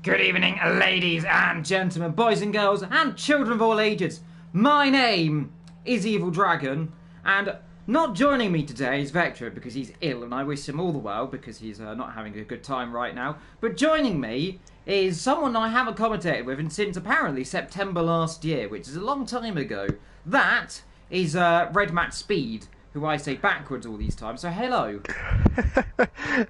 Good evening, ladies and gentlemen, boys and girls, and children of all ages. My name is Evil Dragon, and not joining me today is Vector because he's ill, and I wish him all the well because he's not having a good time right now. But joining me is someone I haven't commentated with since apparently September last year, which is a long time ago. That is Red Matt Speed, who I say backwards all these times. So hello.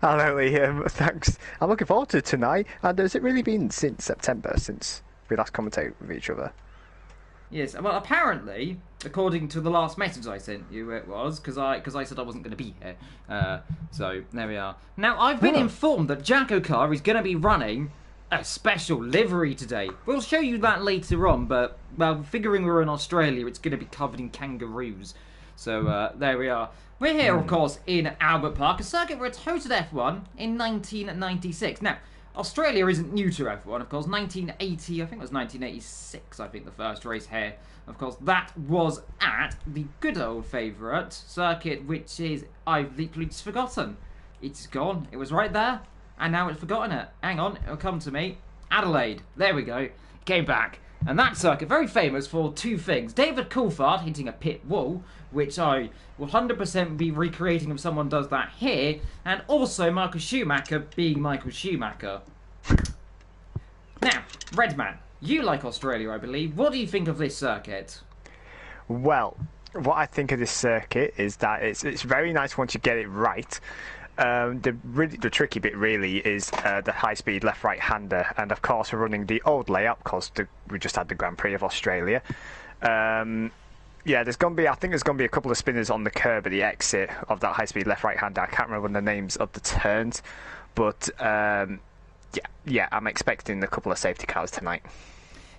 Hello, Liam. Thanks. I'm looking forward to tonight. And has it really been since September since we last commentated with each other? Yes. Well, apparently, according to the last message I sent you, it was because I said I wasn't going to be here. So there we are. Now I've been informed that JACKOCAR is going to be running a special livery today. We'll show you that later on. But well, figuring we're in Australia, it's going to be covered in kangaroos. So there we are. We're here, of course, in Albert Park, a circuit where it's hosted F1 in 1996. Now, Australia isn't new to F1, of course. 1980, I think it was 1986, I think, the first race here. Of course, that was at the good old favourite circuit, which is, I've literally just forgotten. It's gone. It was right there, and now it's forgotten it. Hang on, it'll come to me. Adelaide. There we go. Came back. And that circuit, very famous for two things. David Coulthard hitting a pit wall, which I will 100% be recreating if someone does that here. And also Michael Schumacher being Michael Schumacher. Now, Redman, you like Australia, I believe. What do you think of this circuit? Well, what I think of this circuit is that it's very nice once you get it right. The tricky bit really is the high-speed left-right-hander, and of course we're running the old layout because we just had the Grand Prix of Australia. Yeah, I think there's going to be a couple of spinners on the curb at the exit of that high-speed left-right-hander. I can't remember the names of the turns, but yeah, I'm expecting a couple of safety cars tonight.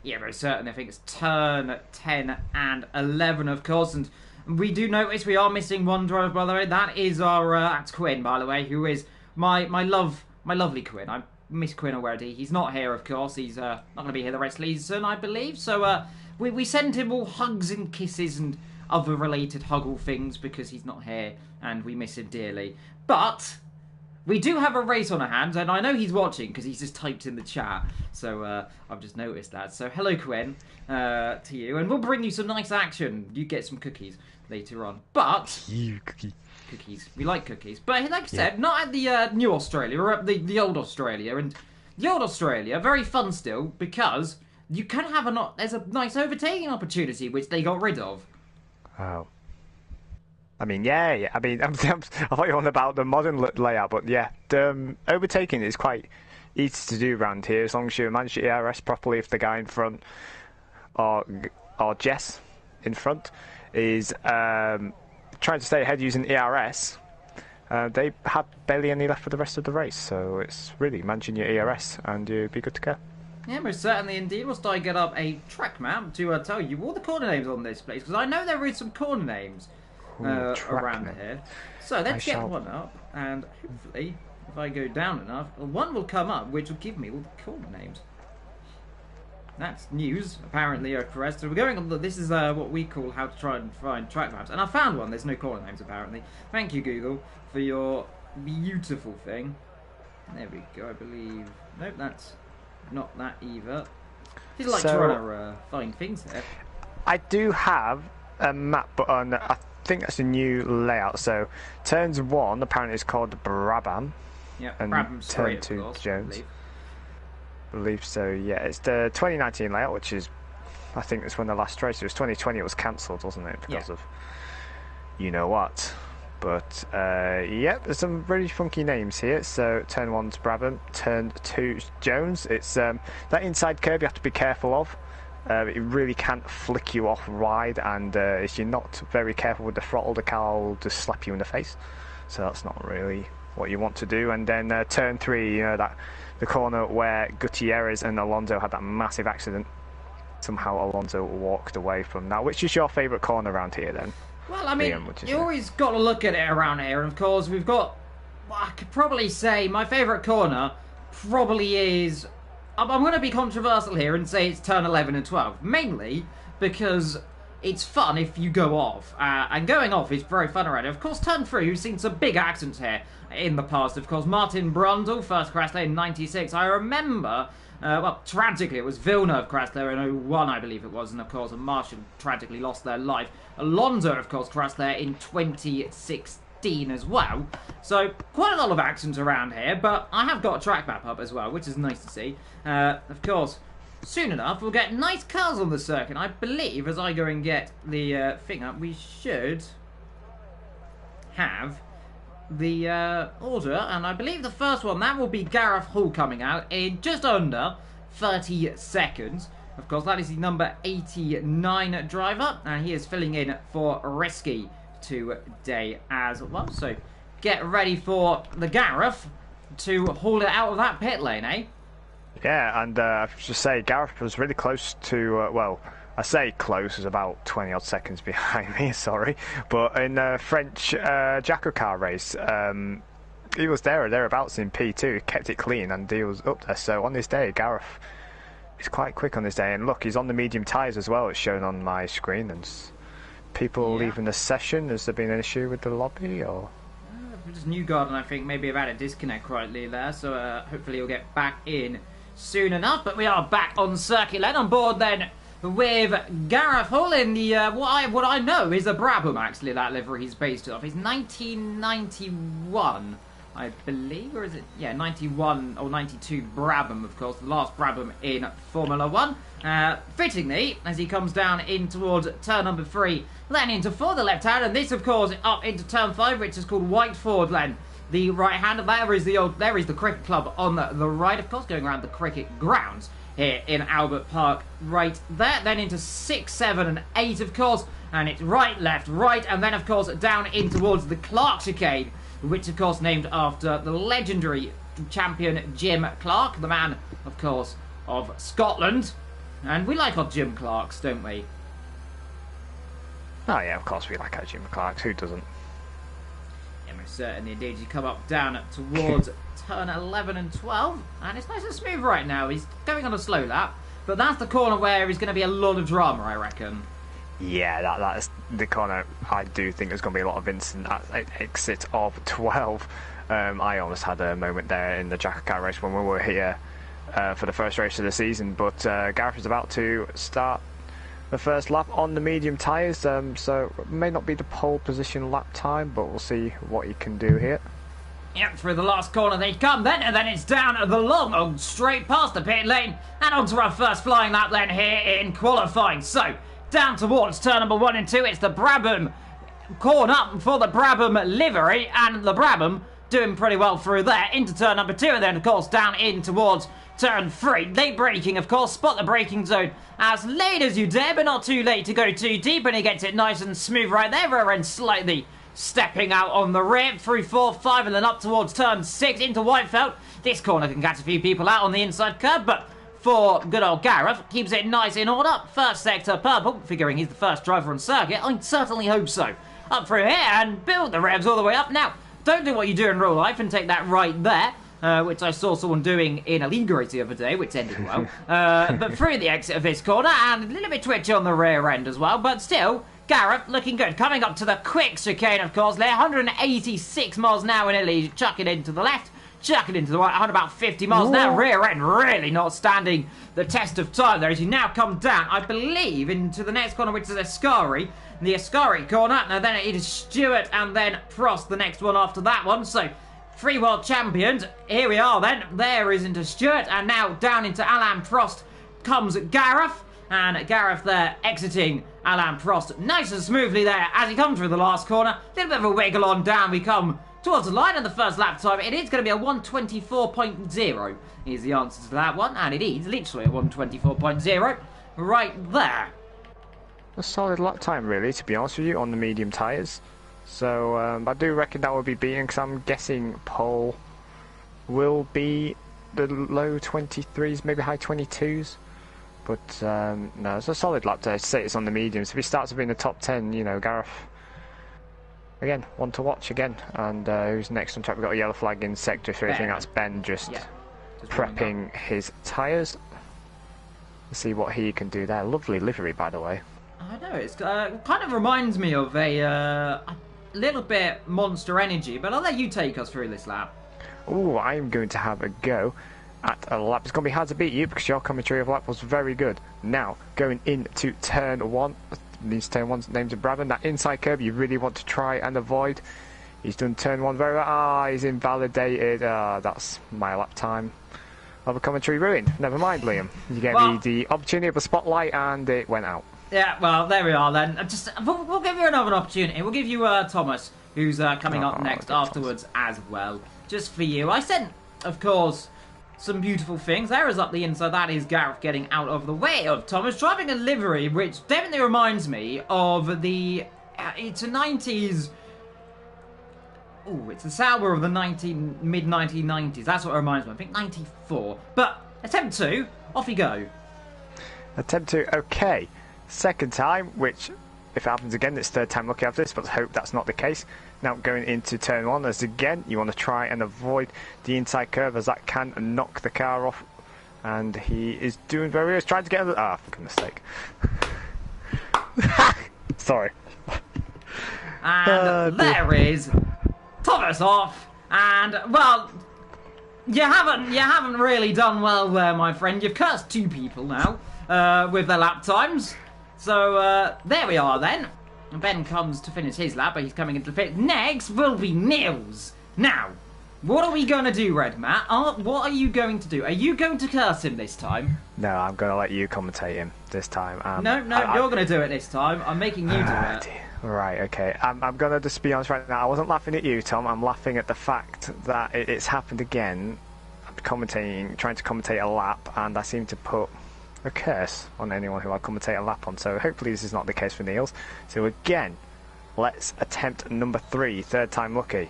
Yeah, very certainly. I think it's turn 10 and 11, of course, and we do notice we are missing one driver, by the way. That is our that's Quinn, by the way, who is my lovely Quinn. I miss Quinn already. He's not here, of course. He's not going to be here the rest of the season, I believe. So we send him all hugs and kisses and other related huggle things because he's not here and we miss him dearly. But we do have a race on our hands, and I know he's watching because he's just typed in the chat. So I've just noticed that. So hello, Quinn, to you, and we'll bring you some nice action. You get some cookies later on. But cookies. We like cookies. But like I said, not at the new Australia. We're at the old Australia, and the old Australia very fun still because you can have there's a nice overtaking opportunity which they got rid of. Oh. I mean, yeah. I mean, I thought you were on about the modern layout, but yeah, the overtaking is quite easy to do around here as long as you manage your ERS properly. If the guy in front or Jess in front is trying to stay ahead using ERS, they have barely any left for the rest of the race. So it's really managing your ERS and you'll be good to go. Yeah, most certainly indeed. We'll start get up a track map to tell you all the corner names on this place because I know there is some corner names around here. So let's get one up, and hopefully, if I go down enough, one will come up which will give me all the corner names. That's news, apparently, correct. So we're going on. This is what we call how to try and find track maps, and I found one. There's no corner names apparently. Thank you, Google, for your beautiful thing. There we go. I believe. Nope, that's not that either. He's like trying to find things here. I do have a map, but I think that's a new layout. So turns 1 apparently is called Brabham. Yeah, and Brabham's turn 2 of course, Jones. I believe so. Yeah, it's the 2019 layout, which is I think it's when the last race. It was 2020. It was cancelled, wasn't it? Because of you know what. But yeah, there's some really funky names here. So turn 1's Brabham, turn 2's Jones. It's that inside curb you have to be careful of. It really can't flick you off wide, and if you're not very careful with the throttle, the car will just slap you in the face. So that's not really what you want to do. And then turn 3, you know, that the corner where Gutierrez and Alonso had that massive accident. Somehow Alonso walked away from that. Which is your favourite corner around here then? Well, I mean, you always got to look at it around here, and of course we've got, well, I could probably say my favourite corner probably is, I'm going to be controversial here and say it's turn 11 and 12, mainly because it's fun if you go off, and going off is very fun around here. Of course, turn 3, we've seen some big accidents here in the past. Of course, Martin Brundle, first crash there in 96. I remember Well, tragically, it was Villeneuve crashed there in 01, I believe it was, and of course, Martian tragically lost their life. Alonso, of course, crashed there in 2016 as well. So, quite a lot of accidents around here, but I have got a track map up as well, which is nice to see. Of course, soon enough, we'll get nice cars on the circuit. I believe, as I go and get the thing up, we should have the order, and I believe the first one, that will be Gareth Hall coming out in just under 30 seconds. Of course, that is the number 89 driver, and he is filling in for Risky today as well. So get ready for the Gareth to haul it out of that pit lane, eh? Yeah, and I should just say, Gareth was really close to, well, I say close, is about 20 odd seconds behind me, sorry. But in the French JACKOCAR race, he was there or thereabouts in P2, he kept it clean and he was up there. So on this day, Gareth is quite quick on this day. And look, he's on the medium tyres as well, it's shown on my screen. And people leaving the session, has there been an issue with the lobby or? Just Newgarden, I think, maybe have had a disconnect quietly there. So hopefully he'll get back in soon enough. But we are back on circuit lane on board then with Gareth Hall in the, what I know is a Brabham, actually, that livery he's based off. It's 1991, I believe, or is it? Yeah, 91 or 92 Brabham, of course, the last Brabham in Formula 1. Fittingly, as he comes down in towards turn number 3, then into 4, the left hand, and this, of course, up into turn 5, which is called Whiteford Lane. The right hand, there is the cricket club on the right, of course, going around the cricket grounds here in Albert Park, right there. Then into 6, 7 and 8, of course, and it's right, left, right, and then, of course, down in towards the Clark chicane, which, of course, named after the legendary champion Jim Clark, the man, of course, of Scotland. And we like our Jim Clarks, don't we? Oh yeah, of course we like our Jim Clarks, who doesn't? Yeah, most certainly indeed. You come up down towards turn 11 and 12, and it's nice and smooth right now. He's going on a slow lap, but that's the corner where there's going to be a lot of drama, I reckon. Yeah, that's the corner. I do think there's going to be a lot of incident at exit of 12. I almost had a moment there in the JACKOCAR race when we were here for the first race of the season, but Gareth is about to start the first lap on the medium tyres, so it may not be the pole position lap time, but we'll see what he can do here. Yep, through the last corner they come then, and then it's down the long, straight past the pit lane, and onto our first flying lap then here in qualifying. So, down towards turn number 1 and 2, it's the Brabham corner for the Brabham livery, and the Brabham doing pretty well through there, into turn number 2, and then, of course, down in towards turn 3. Late braking, of course, spot the braking zone as late as you dare, but not too late to go too deep, and he gets it nice and smooth right there, rear end slightly stepping out on the rear, through 4, 5, and then up towards turn 6 into Whitefeld. This corner can catch a few people out on the inside curb, but for good old Gareth, keeps it nice in order. First sector purple, figuring he's the first driver on circuit. I certainly hope so. Up through here and build the revs all the way up. Now, don't do what you do in real life and take that right there, which I saw someone doing in a league race the other day, which ended well. But through the exit of this corner, and a little bit twitchy on the rear end as well, but still, Gareth looking good. Coming up to the quick chicane, of course, there, 186 miles an hour in Italy, chucking into the left, chucking into the right, on about 50 miles an hour. Rear end really not standing the test of time there as you now come down, I believe, into the next corner, which is Ascari. The Ascari corner, and then it is Stewart and then Prost, the next one after that one. So, 3 world champions. Here we are then. There is into Stewart, and now down into Alain Prost comes Gareth. And Gareth there exiting Alain Prost nice and smoothly there as he comes through the last corner. A little bit of a wiggle on down. We come towards the line of the first lap time. It is going to be a 1:24.0 is the answer to that one. And it is literally a 1:24.0 right there. A solid lap time, really, to be honest with you, on the medium tyres. So I do reckon that will be beaten, because I'm guessing pole will be the low 23s, maybe high 22s. But no, it's a solid lap to say it's on the mediums. If he starts to be in the top 10, you know, Gareth, again, one to watch again. And who's next on track? We've got a yellow flag in sector 3. I think that's Ben just prepping his tyres. Let's see what he can do there. Lovely livery, by the way. I know, it's kind of reminds me of a little bit Monster Energy, but I'll let you take us through this lap. Oh, I'm going to have a go. at a lap. It's going to be hard to beat you because your commentary of lap was very good. Now, going into turn 1. These turn 1's named to Brabham. That inside curb you really want to try and avoid. He's done turn 1 very well. He's invalidated. That's my lap time of a commentary ruined. Never mind, Liam. You gave me the opportunity of a spotlight and it went out. Yeah, well, there we are then. We'll give you another opportunity. We'll give you Thomas, who's coming up next afterwards as well. Just for you. I sent, of course, some beautiful things. There is up the inside. That is Gareth getting out of the way of Thomas, driving a livery, which definitely reminds me of the... it's a 90s... Oh, it's the Sauber of the mid-1990s. That's what it reminds me. I think 94. But attempt 2, off you go. Attempt 2, okay. Second time, which, if it happens again, it's third time lucky after this, but I hope that's not the case. Now going into turn 1, as again, you want to try and avoid the inside curve, as that can knock the car off. And he is doing very well. He's trying to get over... for goodness sake. Sorry. And there is... Thomas off, and well, you haven't really done well there, my friend. You've cursed 2 people now with their lap times. So there we are then. Ben comes to finish his lap, but he's coming into the pit. Next will be Niels. Now, what are we going to do, Red Matt? What are you going to do? Are you going to curse him this time? No, I'm going to let you commentate him this time. No, you're going to do it this time. I'm making you do it. Right, okay. I'm going to just be honest right now. I wasn't laughing at you, Tom. I'm laughing at the fact that it's happened again. I'm trying to commentate a lap, and I seem to put a curse on anyone who I commentate a lap on. So hopefully this is not the case for Niels. So again, let's attempt number 3, third time lucky.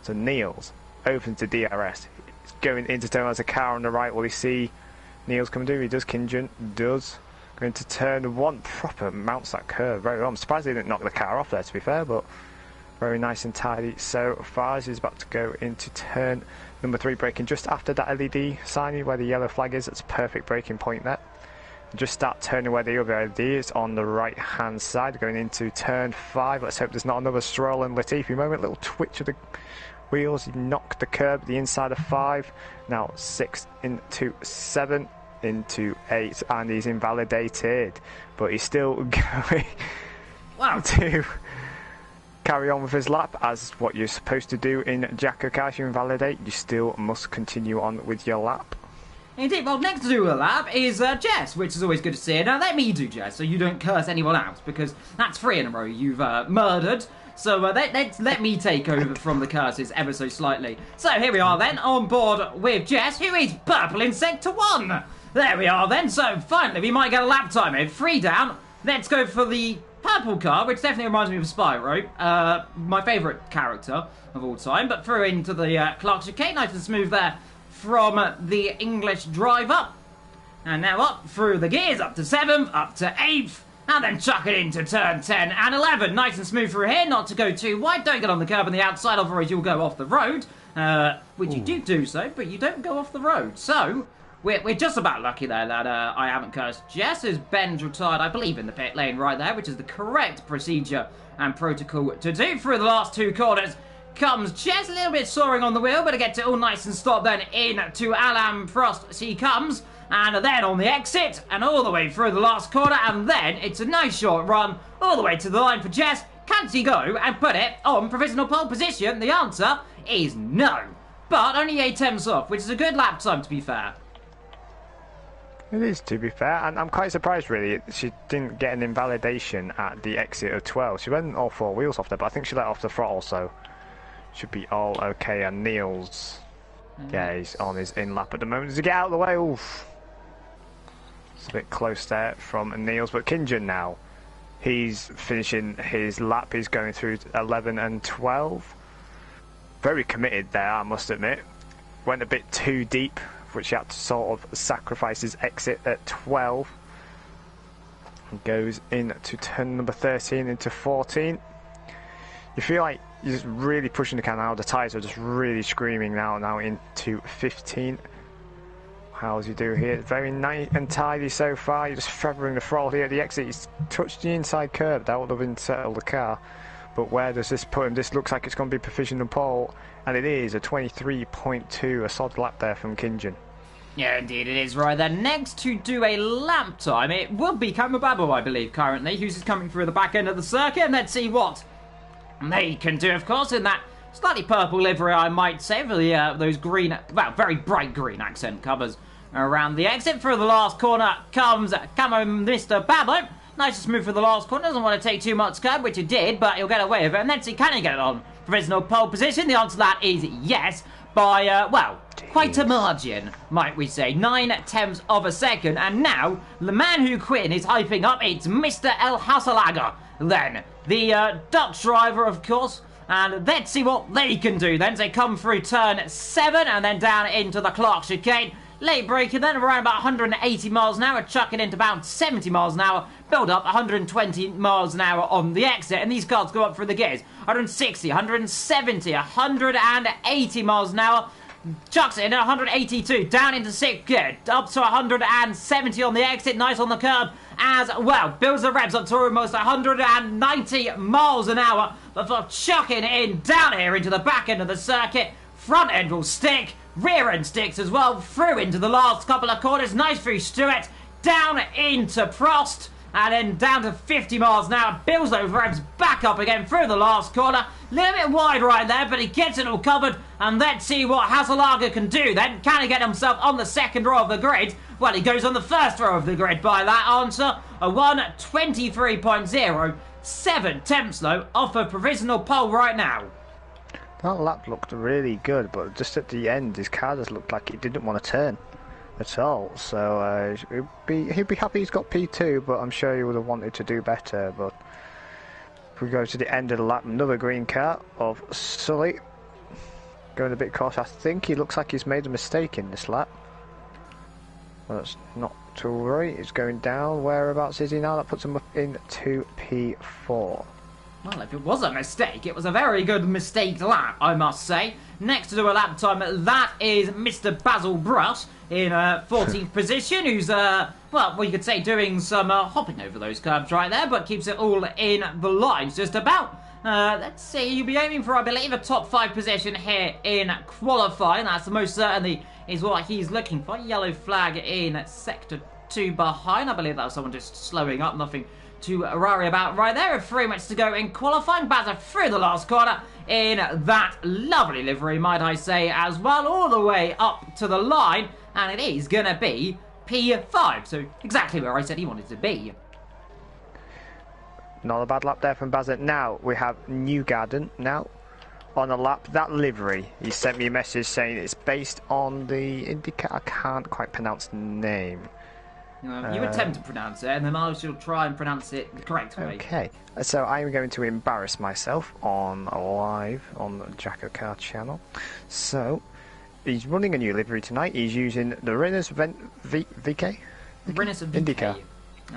So Niels opens the DRS. He's going into turn. There's a car on the right. Will he see Niels coming through? He does. Kinjun does. Going to turn 1, proper mounts that curve very well. I'm surprised he didn't knock the car off there, to be fair, but very nice and tidy so far as he's about to go into turn number 3, braking just after that LED sign where the yellow flag is. It's a perfect braking point there. Just start turning where the other LED is on the right hand side, going into turn 5. Let's hope there's not another Stroll and Latifi moment. Little twitch of the wheels. He knocked the curb, the inside of 5. Now 6 into 7. Into 8, and he's invalidated, but he's still going to carry on with his lap, as what you're supposed to do in JACKOCAR. If you invalidate, you still must continue on with your lap. Indeed. Well, next to do a lap is Jess, which is always good to see. Now let me do Jess, so you don't curse anyone else, because that's 3 in a row you've murdered. So let me take over from the curses ever so slightly. So here we are then, on board with Jess, who is purple in Sector 1. There we are then, so finally we might get a lap time in. 3 down, let's go for the purple car, which definitely reminds me of Spyro, my favourite character of all time, but through into the Clark chicane, nice and smooth there from the English driver. And now up through the gears, up to 7th, up to 8th, and then chuck it into turn 10 and 11. Nice and smooth through here, not to go too wide, don't get on the curb on the outside, otherwise you'll go off the road, which you do so, but you don't go off the road, so... We're just about lucky there that I haven't cursed Jess, as Ben's retired, I believe, in the pit lane right there, which is the correct procedure and protocol to do. Through the last 2 corners comes Jess, a little bit soaring on the wheel, but to get it all nice and stop then into Alan Frost she comes, and then on the exit, and all the way through the last corner, and then it's a nice short run all the way to the line for Jess. Can she go and put it on provisional pole position? The answer is no, but only 8 tenths off, which is a good lap time to be fair. It is, to be fair, and I'm quite surprised really she didn't get an invalidation at the exit of 12. She went all 4 wheels off there, but I think she let off the throttle, so should be all okay. And Niels, yeah, he's on his in lap at the moment. Does he get out of the way? Oof. It's a bit close there from Niels, but Kinjun now, he's finishing his lap. He's going through 11 and 12. Very committed there, I must admit. Went a bit too deep, which he had to sort of sacrifice his exit at 12. And goes into turn number 13 into 14. You feel like you're just really pushing the car now. The tyres are just really screaming now into 15. How's he do here? Very nice and tidy so far. You're just feathering the throttle here at the exit. He's touched the inside curb. That would have unsettled the car. But where does this put him? This looks like it's going to be provisional pole. And it is a 23.2, a solid lap there from Kinjun. Yeah, indeed it is right there. Next to do a lap time, it will be Kamababo, I believe, currently, who's just coming through the back end of the circuit. And let's see what they can do, of course, in that slightly purple livery, I might say, for the, those green, well, very bright green accent covers around the exit. Through the last corner comes Camo Mr. Babbo. Nice to smooth for the last corner. Doesn't want to take too much curb, which he did, but he'll get away with it. And let's see, can he get it on provisional pole position? The answer to that is yes, by, well, quite a margin, might we say. 9/10 of a second. And now, the man who Quinn is hyping up, it's Mr. El Hasalaga. Then, the Dutch driver, of course. And let's see what they can do then. They come through turn 7 and then down into the Clark chicane. Late braking then around about 180 miles an hour, chucking into about 70 miles an hour, build up 120 miles an hour on the exit, and these cars go up through the gears. 160, 170, 180 miles an hour, chucks it in at 182, down into 6th gear, up to 170 on the exit, nice on the curb as well. Builds the revs up to almost 190 miles an hour before chucking in down here into the back end of the circuit. Front end will stick. Rear end sticks as well, through into the last couple of corners, nice through Stewart, down into Prost, and then down to 50 miles an hour, builds those revs back up again through the last corner, a little bit wide right there, but he gets it all covered, and let's see what Hasalaga can do then. Can he get himself on the second row of the grid? Well, he goes on the first row of the grid by that answer, a 1:23.0, 7/10 though, off a provisional pole right now. That lap looked really good, but just at the end, his car just looked like it didn't want to turn at all. So he'd be happy he's got P2, but I'm sure he would have wanted to do better. But if we go to the end of the lap, another green car of Sully going a bit cautious. I think he looks like he's made a mistake in this lap. Well, that's not to worry. He's going down. Whereabouts is he now? That puts him up in 2P4. Well, if it was a mistake, it was a very good mistake lap, I must say. Next to do a lap time, that is Mr. Basil Brush in 14th position, who's, well, you could say doing some hopping over those curbs right there, but keeps it all in the lines just about. Let's see, you'll be aiming for, I believe, a top 5 position here in qualifying. That's the most certainly is what he's looking for. Yellow flag in sector 2 behind. I believe that was someone just slowing up, nothing to worry about right there. 3 minutes to go in qualifying. Bazza through the last corner in that lovely livery, might I say, as well, all the way up to the line, and it is going to be P5, so exactly where I said he wanted to be. Not a bad lap there from Bazza. Now we have Newgarden now on a lap. That livery, he sent me a message saying it's based on the IndyCar. I can't quite pronounce the name. You attempt to pronounce it, and then I shall try and pronounce it the correct way. Okay, so I'm going to embarrass myself on live on the JACKOCAR channel. So, he's running a new livery tonight. He's using the Rennes VK? Rennes VK. IndyCar.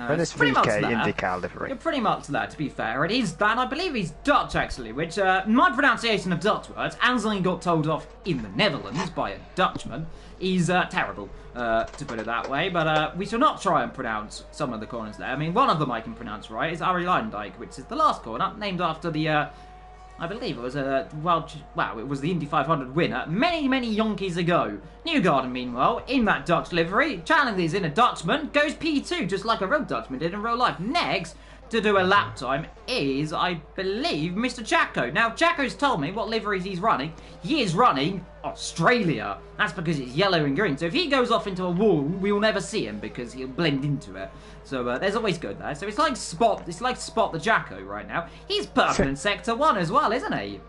Rennes VK IndyCar livery. You're pretty much there, to be fair. It is that. I believe he's Dutch, actually, which, my pronunciation of Dutch words, as I got told off in the Netherlands by a Dutchman, is terrible, to put it that way. But we shall not try and pronounce some of the corners there. I mean, one of them I can pronounce right is Arie Luijendijk, which is the last corner, named after the, I believe it was a, it was the Indy 500 winner many, many yonkies ago. Newgarden, meanwhile, in that Dutch livery, challenges in a Dutchman, goes P2, just like a real Dutchman did in real life. Next to do a lap time is, I believe, Mr. Jacko. Now, Jacko's told me what liveries he's running. He is running Australia. That's because it's yellow and green. So if he goes off into a wall, we will never see him because he'll blend into it. So there's always good there. So it's like Spot the Jacko right now. He's purple in Sector 1 as well, isn't he?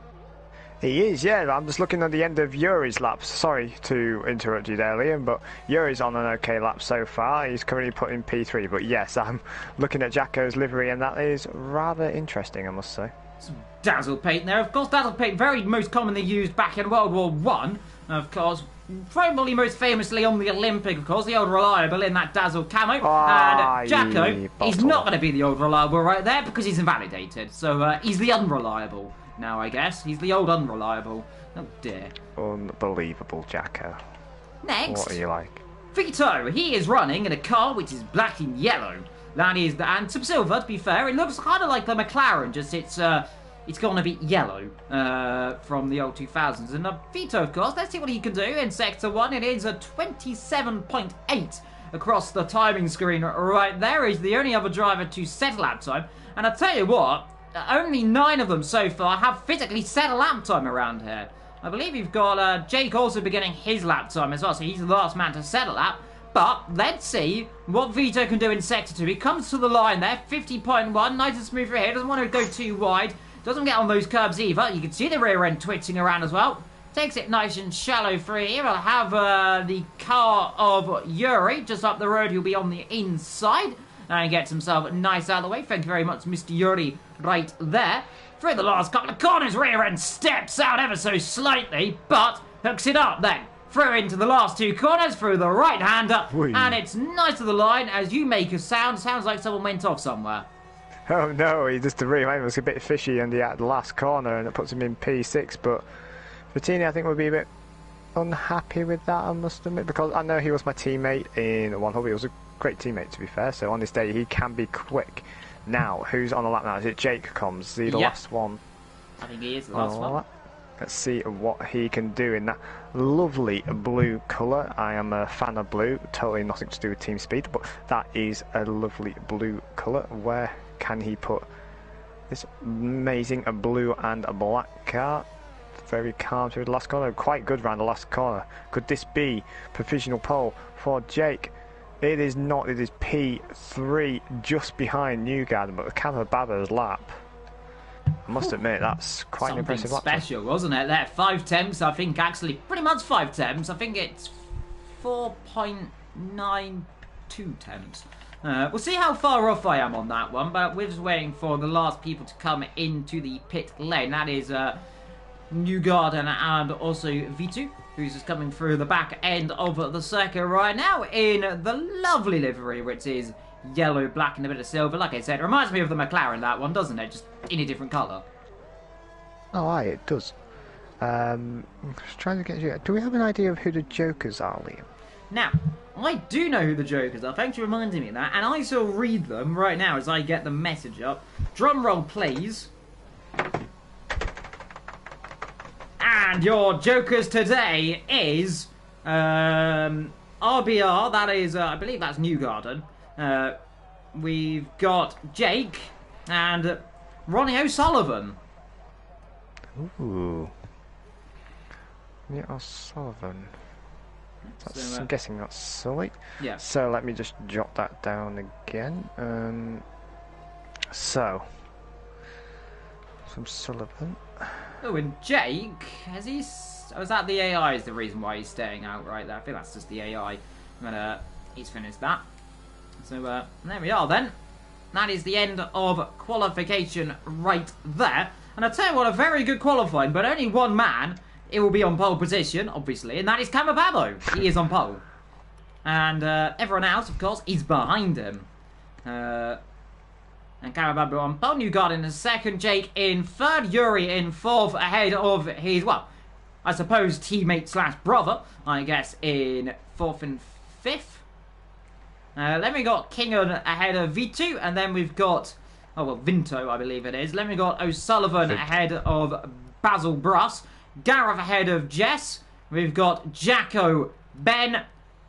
He is, yeah. I'm just looking at the end of Yuri's laps. Sorry to interrupt you there, Liam, but Yuri's on an okay lap so far. He's currently put in P3, but yes, I'm looking at Jacko's livery, and that is rather interesting, I must say. Some dazzle paint there. Of course, dazzle paint, very most commonly used back in World War I. Of course, probably most famously on the Olympic, of course, the old reliable in that dazzle camo. And Jacko, he's not going to be the old reliable right there because he's invalidated. So he's the unreliable now, I guess. He's the old unreliable. Oh dear. Unbelievable, Jacko. Next, what are you like? Vito, he is running in a car which is black and yellow. That is, and some silver, to be fair. It looks kind of like the McLaren, just it's it's going to be yellow from the old 2000s. And Vito, of course, let's see what he can do in Sector 1. It is a 27.8 across the timing screen right there. He's the only other driver to set a lap time. And I'll tell you what, only 9 of them so far have physically set a lap time around here. I believe you've got Jake also beginning his lap time as well, so he's the last man to set a lap. But let's see what Vito can do in Sector 2. He comes to the line there, 50.1, nice and smooth here, doesn't want to go too wide, doesn't get on those curbs either. You can see the rear end twitching around as well. Takes it nice and shallow through here. I'll have the car of Yuri just up the road. He'll be on the inside. And he gets himself nice out of the way. Thank you very much, Mr. Yuri, right there. Through the last couple of corners, rear end steps out ever so slightly, but hooks it up then. Through into the last 2 corners, through the right-hander, and it's nice to the line as you make a sound. Sounds like someone went off somewhere. Oh no, the rear end was a bit fishy and he had the last corner and it puts him in P6, but Bettini I think would be a bit unhappy with that, I must admit, because I know he was my teammate in one hub. He was a great teammate, to be fair, so on this day he can be quick. Now, who's on the lap now? Is it JACKOCAR? Is he the last one? I think he is the last one. Let's see what he can do in that lovely blue colour. I am a fan of blue, totally nothing to do with team speed, but that is a lovely blue colour. Where can he put this amazing blue and black car? Very calm through the last corner, quite good round the last corner. Could this be provisional pole for Jake? It is not, it is P3 just behind Newgarden, but the Camababa's lap. I must admit, that's quite an impressive lap. Something special, wasn't it? There, 5 temps, I think, actually, pretty much 5 temps. I think it's 4.92 temps. We'll see how far off I am on that one, but we're just waiting for the last people to come into the pit lane. That is Newgarden and also V2, who's just coming through the back end of the circuit right now in the lovely livery, which is yellow, black, and a bit of silver. Like I said, it reminds me of the McLaren, that one, doesn't it? Just in a different colour. Oh, aye, it does. Just trying to get you. Do we have an idea of who the Jokers are, Liam? Now, I do know who the Jokers are. Thanks for reminding me of that. And I shall read them right now as I get the message up. Drum roll, please. And your Jokers today is RBR. That is, I believe that's Newgarden. We've got Jake and Ronnie O'Sullivan. Ooh. Yeah, O'Sullivan. That's, I'm guessing that's Sully. Yeah. So let me just jot that down again. So, from Sullivan. Oh, and Jake, has he... Oh, is that the AI is the reason why he's staying out right there? I think that's just the AI. But he's finished that. So there we are then. That is the end of qualification right there. And I'll tell you what, a very good qualifying, but only one man, it will be on pole position, obviously, and that is Camababo. He is on pole. And everyone else, of course, is behind him. And Camababo on pole, Newgarden in second, Jake in third, Yuri in fourth, ahead of his, well, I suppose teammate slash brother, I guess, in fourth and fifth. Then we got Kingan ahead of V2, and then we've got, oh well, Vinto, I believe it is. Then we got O'Sullivan ahead of Basil Bruss, Gareth ahead of Jess. We've got Jacko, Ben,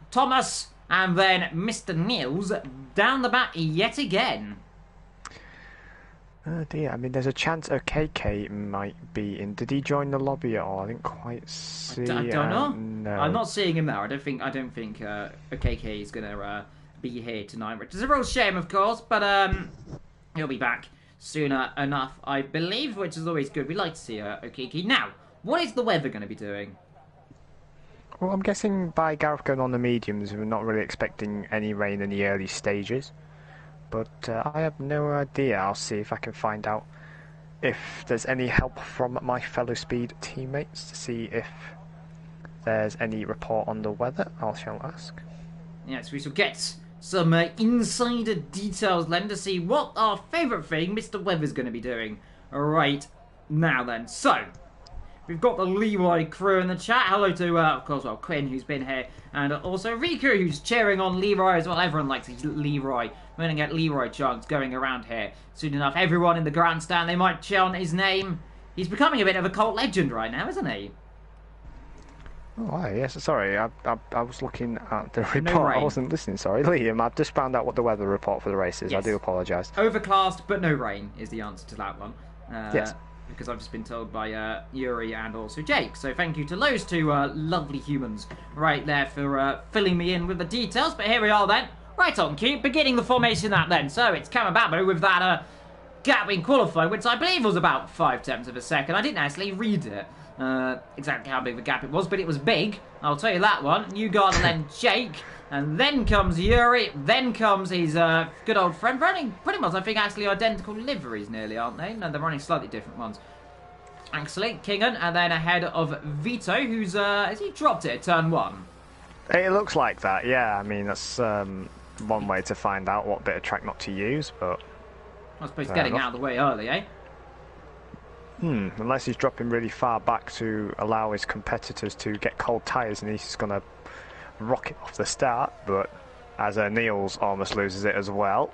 Thomas, and then Mr. Niels down the back yet again. Oh dear, I mean, there's a chance KK might be in. Did he join the lobby at all? I didn't quite see. I don't know. No. I'm not seeing him there. I don't think KK is gonna be here tonight, which is a real shame, of course. But he'll be back sooner enough, I believe, which is always good. We like to see Okiki. Now, what is the weather going to be doing? Well, I'm guessing by Gareth going on the mediums, we're not really expecting any rain in the early stages. But I have no idea. I'll see if I can find out if there's any help from my fellow speed teammates to see if there's any report on the weather. I shall ask. Yes, we shall get some insider details then to see what our favourite thing Mr. Weather's going to be doing right now then. So, We've got the Leroy crew in the chat. Hello to, of course, well, Quinn, who's been here, and also Riku, who's cheering on Leroy as well. Everyone likes Leroy. We're going to get Leroy chants going around here soon enough. Everyone in the grandstand, they might chant his name. He's becoming a bit of a cult legend right now, isn't he? Oh, yes, sorry, I was looking at the report. No rain. I wasn't listening, sorry. Liam, I've just found out what the weather report for the race is. Yes. I do apologise. Overcast, but no rain is the answer to that one. Yes. Because I've just been told by Yuri and also Jake. So thank you to those two lovely humans right there for filling me in with the details. But here we are then, right on cue, beginning the formation that then. So it's Kamababu with that gap in qualifying, which I believe was about 5/10 of a second. I didn't actually read it. Exactly how big the gap it was, but it was big. I'll tell you that one. Newgarden, then Jake, and then comes Yuri, then comes his good old friend, running pretty much, I think, actually identical liveries nearly, aren't they? No, they're running slightly different ones. Actually, Kingan, and then ahead of Vito, who's, has he dropped it at turn 1? It looks like that, yeah. I mean, that's one way to find out what bit of track not to use, but... I suppose getting out of the way early, eh? Unless he's dropping really far back to allow his competitors to get cold tyres and he's just going to rocket off the start, but as Niels almost loses it as well.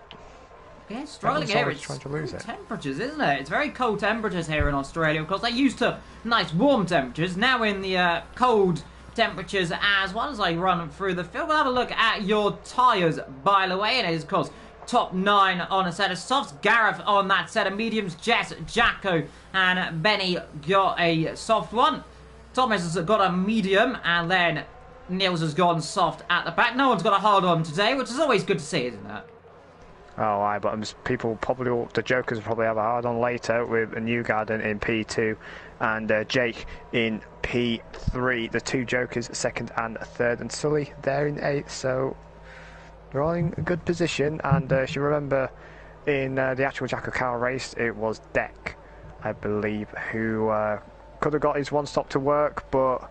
Yeah, struggling here. It's trying to lose it. Temperatures, isn't it? It's very cold temperatures here in Australia. Of course, they're used to nice warm temperatures. Now in the cold temperatures as well. As I run through the field, we'll have a look at your tyres, by the way. And it is, of course, top 9 on a set of softs. Gareth on that set of mediums. Jess, Jacko, and Benny got a soft one. Thomas has got a medium, and then Niels has gone soft at the back. No one's got a hard on today, which is always good to see, isn't it? Oh, aye, but people probably, the Jokers will probably have a hard on later with Newgarden in P2 and Jake in P3. The two Jokers, 2nd and 3rd, and Sully there in 8th, so they're all in a good position. And if you remember, in the actual JACKOCAR race, it was Deck, I believe, who could have got his one stop to work, but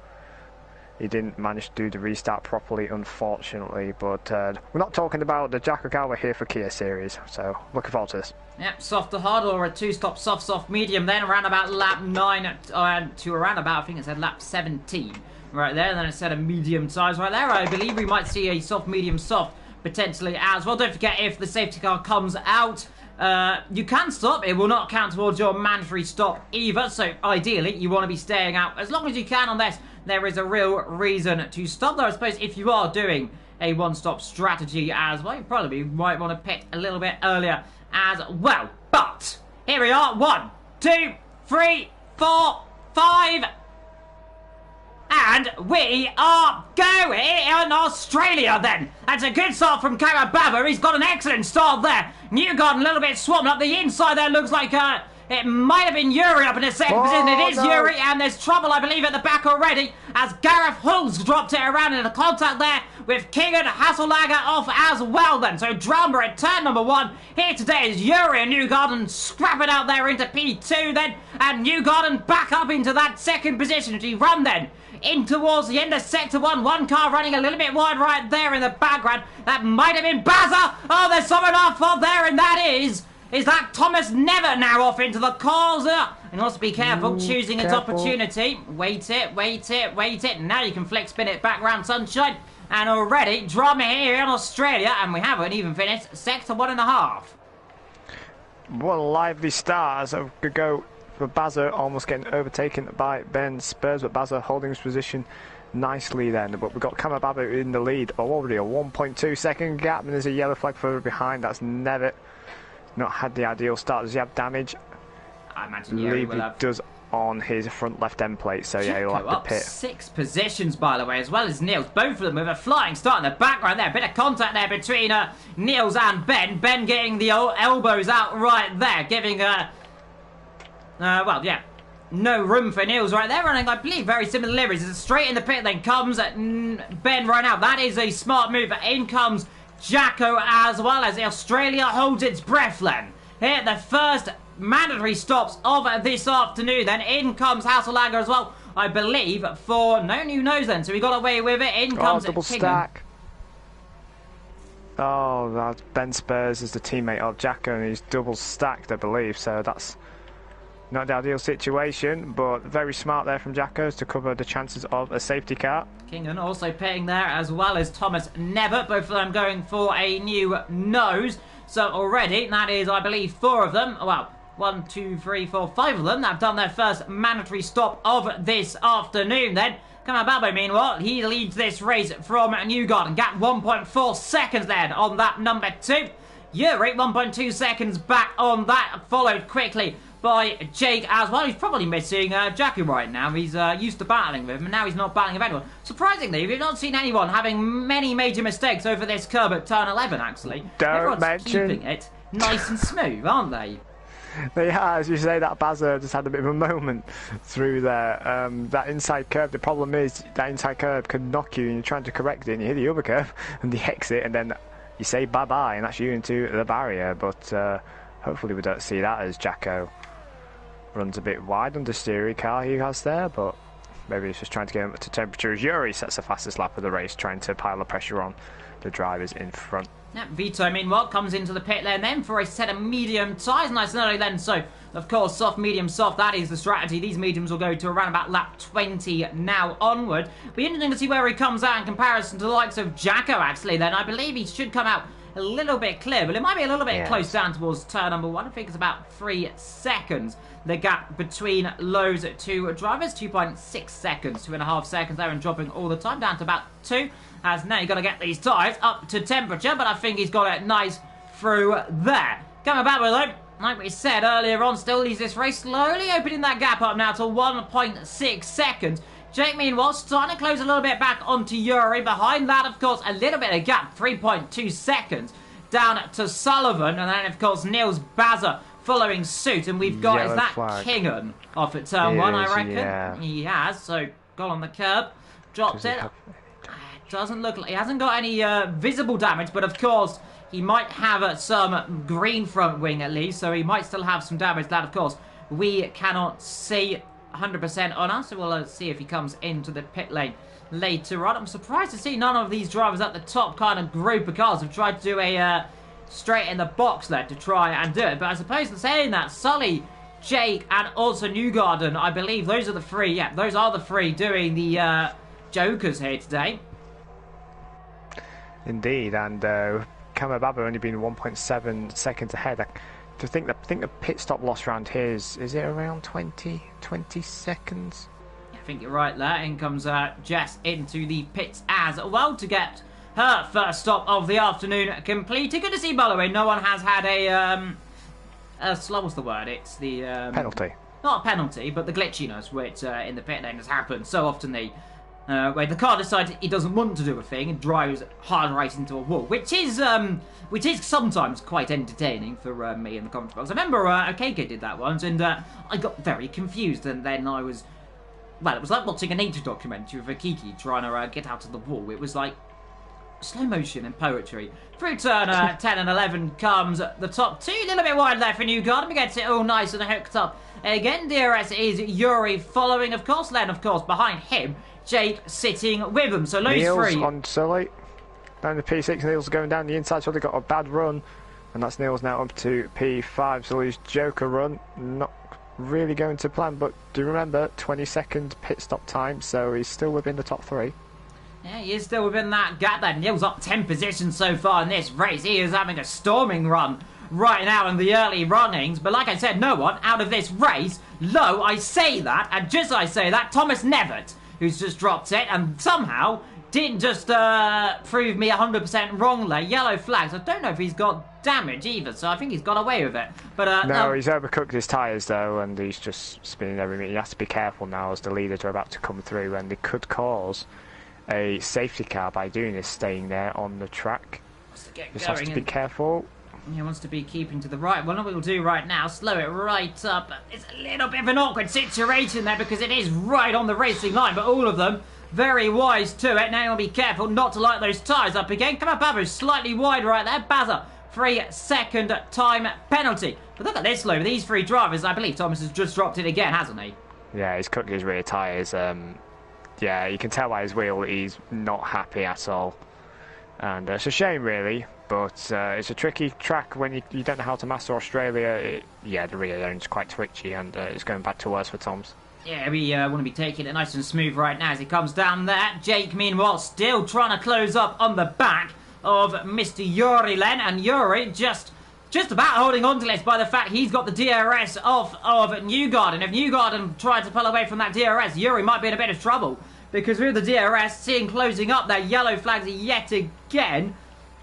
he didn't manage to do the restart properly, unfortunately. But we're not talking about the JACKOCAR, we're here for Kia Series, so looking forward to this. Yep, soft to hard, or a 2-stop soft medium, then around about lap 9 to around about, I think it said lap 17 right there, and then a set of medium size right there. I believe we might see a soft, medium, soft potentially as well. Don't forget, if the safety car comes out, you can stop. It will not count towards your mandatory stop either, so ideally you want to be staying out as long as you can, unless there is a real reason to stop. Though I suppose if you are doing a one-stop strategy as well, you probably might want to pit a little bit earlier as well. But here we are, 1, 2, 3, 4, 5, and we are going in Australia then. That's a good start from Kawababa. He's got an excellent start there. Newgarden a little bit swamped up the inside there. Looks like it might have been Yuri up in a second position. It is no. Yuri, and there's trouble, I believe, at the back already, as Gareth Hull's dropped it around in a contact there with Kingan Hasselagger off as well then. So drama at turn number 1. Here today is Yuri and Newgarden scrapping out there into P2 then, and Newgarden back up into that second position as he run then in towards the end of sector 1. One car running a little bit wide right there in the background. That might have been Bazza. Oh, there's someone off of there, and that is that Thomas Never now off into the corner. And also be careful, choosing its opportunity. Wait it. Now you can flex spin it back round Sunshine. And already, drama here in Australia, and we haven't even finished sector 1.5. What a lively start as I could go for Bazza, almost getting overtaken by Ben Spurs, but Bazza holding his position nicely then. But we've got Kamababu in the lead. Already a 1.2 second gap, and there's a yellow flag further behind. That's Never not had the ideal start. Does he have damage? I imagine Yuri will have. Does on his front left end plate, so yeah, he'll have to pit. 6 positions, by the way, as well as Niels. Both of them with a flying start in the background there. A bit of contact there between Niels and Ben. Ben getting the elbows out right there, giving well, yeah, no room for Niels right there. Running, I believe, very similar liveries. It's straight in the pit, then comes Ben right now. That is a smart move. In comes Jacko as well, as Australia holds its breath then. Here, the first mandatory stops of this afternoon. Then in comes Hasselagger as well, I believe, for no new nose then. So we got away with it. In comes double stack. Oh, that's Ben Spurs is the teammate of Jacko, and he's double stacked, I believe. So that's Not the ideal situation, but very smart there from Jacko's to cover the chances of a safety car. Kingan also pitting there, as well as Thomas Nevitt, both of them going for a new nose. So already, that is, I believe, 4 of them. Well, 1, 2, 3, 4, 5 of them that have done their first mandatory stop of this afternoon then. Kamababo, meanwhile, he leads this race from Newgarden. Gap 1.4 seconds then on that number 2. Yuri, 1.2 seconds back on that, followed quickly by Jake as well. He's probably missing Jacko right now. He's used to battling with him, and now he's not battling with anyone. Surprisingly, we've not seen anyone having many major mistakes over this curb at turn 11, actually. Everyone's keeping it nice and smooth, aren't they? Yeah, as you say, that Bazza just had a bit of a moment through there. That inside curve, the problem is that inside curve can knock you and you're trying to correct it and you hit the other curve and the exit and then you say bye-bye and that's you into the barrier. But hopefully we don't see that as Jacko runs a bit wide on the steering car he has there, but maybe he's just trying to get him up to temperature as Yuri sets the fastest lap of the race, trying to pile the pressure on the drivers in front. Yeah, Vito, meanwhile, comes into the pit lane then for a set of medium tyres. Nice and early then, so, of course, soft, medium, soft, that is the strategy. These mediums will go to around about lap 20 now onward. Be interesting to see where he comes out in comparison to the likes of Jacko, actually, then. I believe he should come out a little bit clear, but it might be a little bit close down towards turn number 1. I think it's about 3 seconds. The gap between those 2 drivers, 2.6 seconds, 2.5 seconds there, and dropping all the time down to about 2. As now you've got to get these tyres up to temperature, but I think he's got it nice through there. Coming back with it, like we said earlier on, still leads this race, slowly opening that gap up now to 1.6 seconds. Jake, meanwhile, starting to close a little bit back onto Yuri. Behind that, of course, a little bit of gap, 3.2 seconds, down to Sullivan. And then, of course, Niels Bazza following suit. And we've got, is that Kingan off at turn 1, I reckon? Yeah. He has, so got on the curb, dropped it. Doesn't look like he hasn't got any visible damage, but of course he might have some green front wing at least, so he might still have some damage that, of course, we cannot see 100% on us. So we'll see if he comes into the pit lane later on. I'm surprised to see none of these drivers at the top kind of group of cars have tried to do a straight in the box there to try and do it. But I suppose in saying that, Sully, Jake, and also Newgarden, I believe those are the 3. Yeah, those are the 3 doing the Jokers here today. Indeed, and Kamababa only been 1.7 seconds ahead. I think the pit stop loss round here is it around 20 seconds? I think you're right there. In comes Jess into the pits as well to get her first stop of the afternoon completed. Good to see, by the way, no one has had what's the word? It's the penalty. Not a penalty, but the glitchiness which in the pit lane has happened so often. Where the car decides it doesn't want to do a thing and drives hard right into a wall, which is sometimes quite entertaining for me in the comment box. I remember Okeke did that once, and I got very confused, and then it was like watching a nature documentary with Akiki trying to get out of the wall. It was like slow motion and poetry. Through turn 10 and 11 comes the top 2, a little bit wide there for Newgarden. We gets it all nice and hooked up. Again, DRS is Yuri following, of course, then, of course, behind him, Jake sitting with him. So those Niels 3 on Sully down to P6. Niels going down the inside, so they got a bad run, and that's Niels now up to P5. Sully's Joker run not really going to plan, but do remember 20-second pit stop time, so he's still within the top 3. Yeah, he is still within that gap there. Niels up 10 positions so far in this race. He is having a storming run right now in the early runnings, but like I said, no one out of this race. Lo, I say that, and just I say that, Thomas Nevitt, who's just dropped it, and somehow didn't just prove me 100% wrong there. Yellow flags. I don't know if he's got damage either, so I think he's got away with it. But no, he's overcooked his tyres though, and he's just spinning every minute. He has to be careful now as the leaders are about to come through, and they could cause a safety car by doing this, staying there on the track. Just has to be careful. He wants to be keeping to the right. Well, what we'll do right now, slow it right up. It's a little bit of an awkward situation there because it is right on the racing line, but all of them very wise to it. Now you'll be careful not to light those tyres up again. Come on, Babu, slightly wide right there. Bazza, 3-second time penalty. But look at this, though. These 3 drivers, I believe Thomas has just dropped it again, hasn't he? Yeah, he's cooked his rear tyres. Yeah, you can tell by his wheel he's not happy at all. And it's a shame, really, but it's a tricky track when you don't know how to master Australia. Yeah, the rear end's quite twitchy, and it's going bad to worse for Toms. Yeah, we want to be taking it nice and smooth right now as he comes down there. Jake, meanwhile, still trying to close up on the back of Mr. Yuri Len, and Yuri just about holding on to this by the fact he's got the DRS off of Newgarden. If Newgarden tried to pull away from that DRS, Yuri might be in a bit of trouble. Because with the DRS, seeing closing up their yellow flags yet again.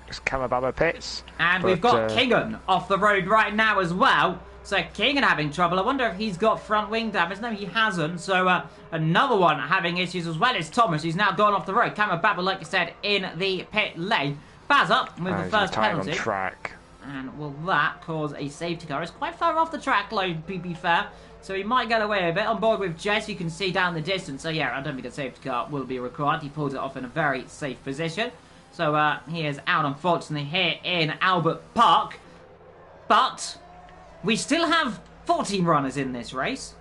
It's Kamababa pits. And we've got Kingan off the road right now as well. So Kingan having trouble. I wonder if he's got front wing damage. No, he hasn't. So another one having issues as well is Thomas. He's now gone off the road. Kamababa, like you said, in the pit lane. Baz up with the first penalty. On track. And will that cause a safety car? It's quite far off the track, to be fair. So he might get away a bit. On board with Jess, you can see down the distance. So yeah, I don't think a safety car will be required. He pulled it off in a very safe position. So he is out, unfortunately, here in Albert Park. But we still have 14 runners in this race.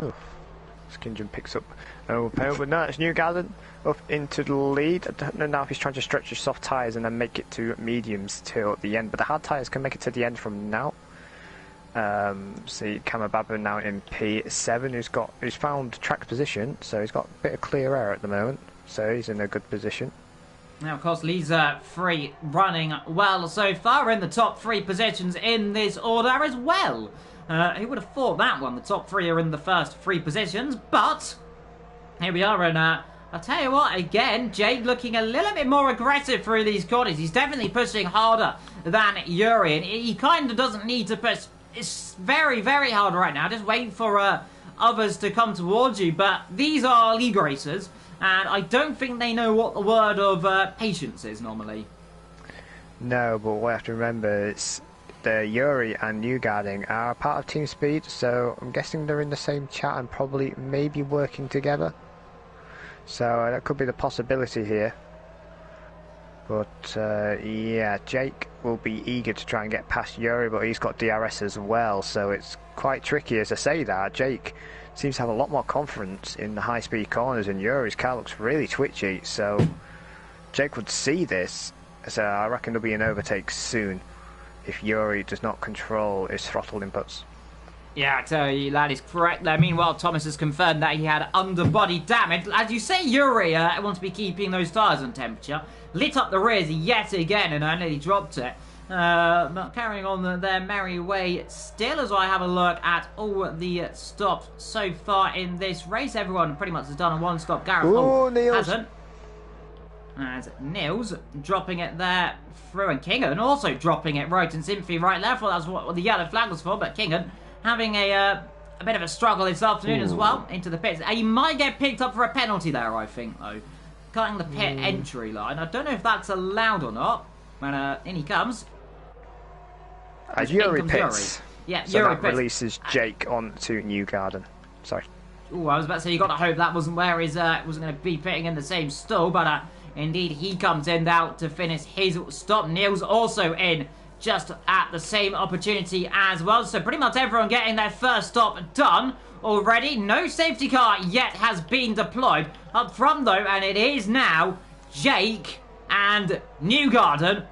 Oh, Skingen picks up but no, it's Newgarden up into the lead. I don't know now if he's trying to stretch his soft tyres and then make it to mediums till the end, but the hard tyres can make it to the end from now. See Kamababa now in P7, who's found track position, so he's got a bit of clear air at the moment, so he's in a good position. Now, of course, Lisa Free running well so far in the top 3 positions in this order as well. Who would have thought that one? The top 3 are in the first 3 positions, but here we are, and I'll tell you what, again, Jake looking a little bit more aggressive through these corners. He's definitely pushing harder than Yuri, and he kind of doesn't need to push. It's very, very hard right now. Just wait for others to come towards you, but these are league racers, and I don't think they know what the word of patience is normally. No, but we have to remember it's the Yuri and Newgarden are part of Team Speed, so I'm guessing they're in the same chat and probably maybe working together. So that could be the possibility here. But yeah, Jake will be eager to try and get past Yuri, but he's got DRS as well, so it's quite tricky. As I say that, Jake seems to have a lot more confidence in the high-speed corners, and Yuri's car looks really twitchy, so Jake would see this, so I reckon there'll be an overtake soon if Yuri does not control his throttle inputs. Yeah, I tell you, that is correct there. Meanwhile, Thomas has confirmed that he had underbody damage. As you say, Yuri wants to be keeping those tyres on temperature. Lit up the rears yet again, and I nearly dropped it. But carrying on their merry way still, as I have a look at all the stops so far in this race. Everyone pretty much has done a one-stop. Gareth hasn't. As Nils dropping it there through, and Kingan also dropping it right, and Simphy right there. Well, that's what the yellow flag was for, but Kingan having a bit of a struggle this afternoon as well into the pits. He might get picked up for a penalty there, I think, though. Cutting the pit entry line. I don't know if that's allowed or not. When in he comes. Yuri pits. Yeah, so Yuri that pits. releases Jake on to Newgarden. Sorry. Ooh, I was about to say, you got to hope that wasn't where his wasn't going to be pitting in the same stall, but indeed he comes in out to finish his stop. Neil's also in just at the same opportunity as well. So pretty much everyone getting their first stop done already. No safety car yet has been deployed up front though, and it is now Jake and Newgarden,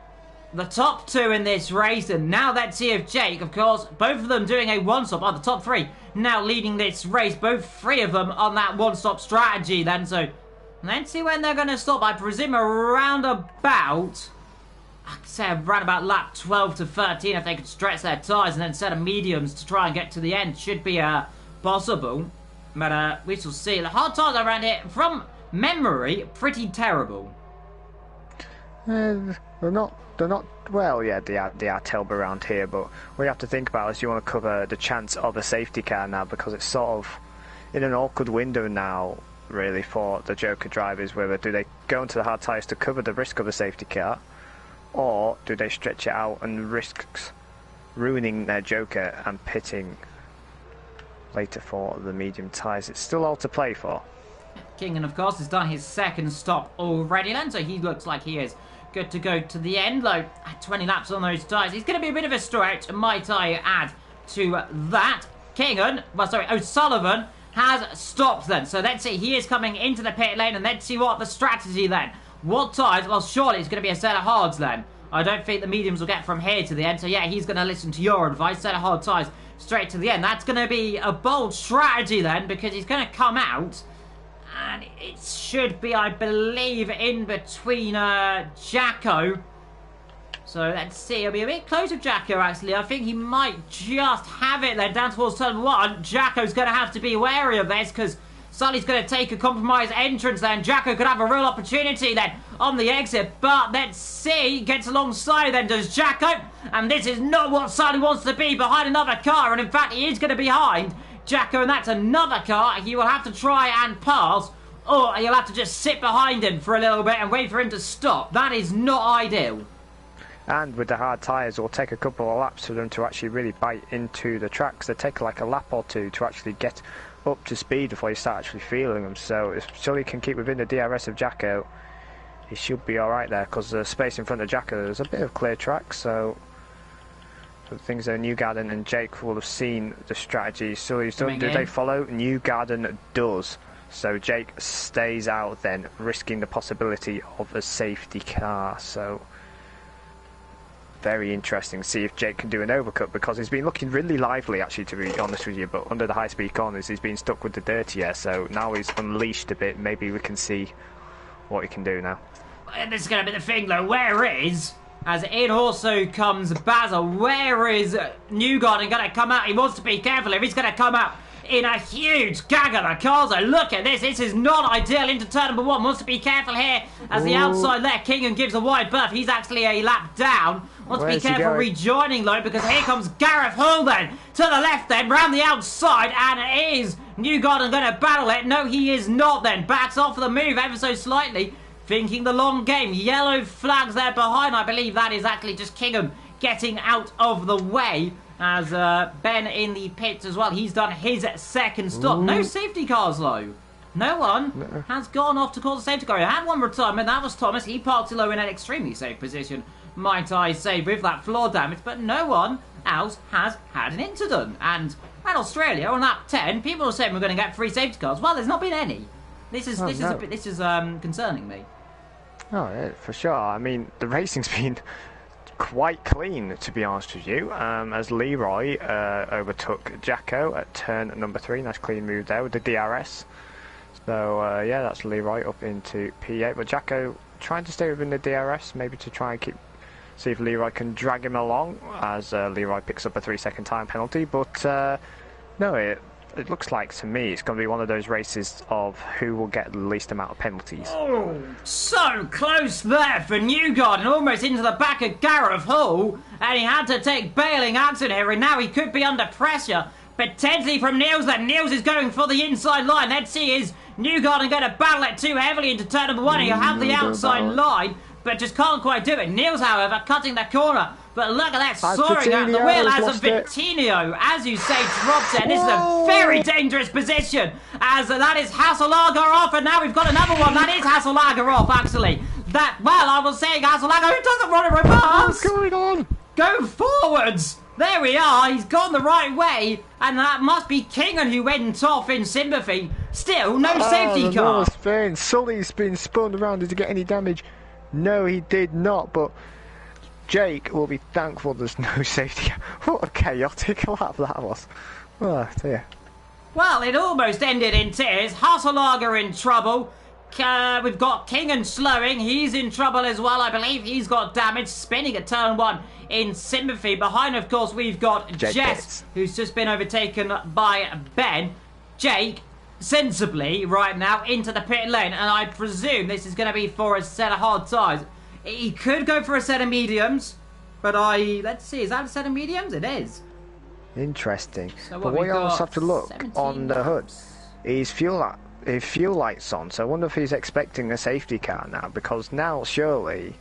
the top 2 in this race. And now let's see if Jake, of course, both of them doing a one-stop, the top 3 now leading this race, both 3 of them on that one-stop strategy then. So let's see when they're going to stop. I presume around about, I'd say around about lap 12 to 13, if they could stretch their tyres and then set a mediums to try and get to the end, should be possible. But we shall see. The hard tyres around here, from memory, pretty terrible. They're not. Well, yeah, they are terrible around here. But what you have to think about is you want to cover the chance of a safety car now, because it's sort of in an awkward window now, really, for the Joker drivers. Whether do they go into the hard tyres to cover the risk of a safety car, or do they stretch it out and risk ruining their Joker and pitting later for the medium tyres? It's still all to play for. Kingan, of course, has done his second stop already then, so he looks like he is good to go to the end. Though, 20 laps on those tyres. He's going to be a bit of a stretch, might I add to that. O'Sullivan has stopped then. So let's see, he is coming into the pit lane, and let's see what the strategy then. What tyres? Well, surely it's going to be a set of hards then. I don't think the mediums will get from here to the end. So yeah, he's going to listen to your advice. Set of hard tyres straight to the end. That's going to be a bold strategy then, because he's going to come out. And it should be, I believe, in between Jacko. So let's see. It'll be a bit close with Jacko, actually. I think he might just have it then down towards turn 1. Jacko's going to have to be wary of this, because Sully's going to take a compromised entrance then. Jacko could have a real opportunity then on the exit. But let's see. Gets alongside then, does Jacko. And this is not what Sully wants to be, behind another car. And in fact, he is going to be behind Jacko, and that's another car. He will have to try and pass, or he'll have to just sit behind him for a little bit and wait for him to stop. That is not ideal. And with the hard tyres, it'll take a couple of laps for them to actually really bite into the tracks. They take like a lap or two to actually get up to speed before you start actually feeling them. So if Sully can keep within the DRS of Jacko, he should be alright there, because the space in front of Jacko, there's a bit of clear track. So the things that Newgarden and Jake will have seen the strategy. Sully's done. Do they follow? Newgarden does. So Jake stays out then, risking the possibility of a safety car. So very interesting to see if Jake can do an overcut, because he's been looking really lively, actually, to be honest with you, but under the high-speed corners he's been stuck with the dirty air. So now he's unleashed a bit. Maybe we can see what he can do now. And this is going to be the thing, though. Where is, as in also comes Basil, where is Newgarden going to come out? He wants to be careful if he's going to come out in a huge gag of the cars. Look at this. This is not ideal into turn number 1. Wants to be careful here as the outside there. Kingham gives a wide berth. He's actually a lap down. Wants to be careful rejoining though, because here comes Gareth Hull then. To the left then, round the outside. And is Newgarden going to battle it? No, he is not then. Backs off the move ever so slightly. Thinking the long game. Yellow flags there behind. I believe that is actually just Kingham getting out of the way. As Ben in the pits as well. He's done his second stop. Ooh. No safety cars, though. No one has gone off to cause a safety car. He had one retirement. That was Thomas. He parked low in an extremely safe position, might I say, with that floor damage. But no one else has had an incident. And at Australia, on lap 10, people are saying we're going to get 3 safety cars. Well, there's not been any. This is concerning me. Oh, yeah, for sure. I mean, the racing's been quite clean, to be honest with you, as Leroy overtook Jacko at turn number 3. Nice clean move there with the DRS. So yeah, that's Leroy up into P8, but Jacko trying to stay within the DRS, maybe to try and see if Leroy can drag him along, as Leroy picks up a 3-second time penalty. But no, it looks like to me it's going to be one of those races of who will get the least amount of penalties. Oh, so close there for Newgarden, almost into the back of Gareth Hull, and he had to take bailing action here, and now he could be under pressure, potentially from Niels. Then Niels is going for the inside line. Let's see, is Newgarden going to battle it too heavily into turn number 1? He'll have the outside line, but just can't quite do it. Niels, however, cutting the corner. But look at that, soaring out the wheel as of Vitinho, as you say, drops it. This is a very dangerous position, as that is Hasselager off, and now we've got another one. That is Hasselager off, actually. Well, I was saying Hasselager, who doesn't run a reverse. What's going on? Go forwards. There we are. He's gone the right way, and that must be Kingham who went off in sympathy. Still, no safety car. Spain. Sully's been spun around. Did he get any damage? No, he did not, but Jake will be thankful there's no safety. What a chaotic lap that was. Oh dear. Well, it almost ended in tears. Hasselager in trouble. We've got Kingham slowing. He's in trouble as well. I believe he's got damage. Spinning at turn 1 in sympathy. Behind, of course, we've got Jess, who's just been overtaken by Ben. Jake, sensibly, right now, into the pit lane. And I presume this is going to be for a set of hard tyres. He could go for a set of mediums, but let's see, is that a set of mediums? It is. Interesting. So but what you also have to look on the hood is fuel lights on. So I wonder if he's expecting a safety car now, because now surely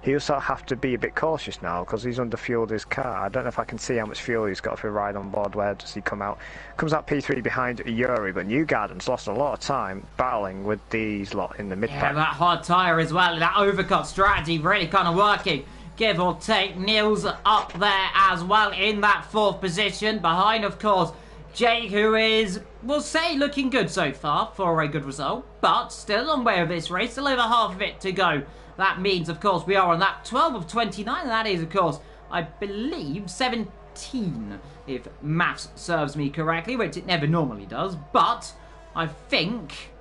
he'll sort of have to be a bit cautious now, because he's underfueled his car. I don't know if I can see how much fuel he's got for a ride on board. Where does he come out? Comes out P3 behind Yuri, but Newgarden's lost a lot of time battling with these lot in the mid-pack. Yeah, that hard tyre as well, that overcut strategy really kind of working, give or take. Niels up there as well in that 4th position. Behind, of course, Jake, who is, we'll say, looking good so far for a good result, but still a long way of this race, still over half of it to go. That means, of course, we are on lap 12 of 29, and that is, of course, I believe 17, if maths serves me correctly, which it never normally does, but I think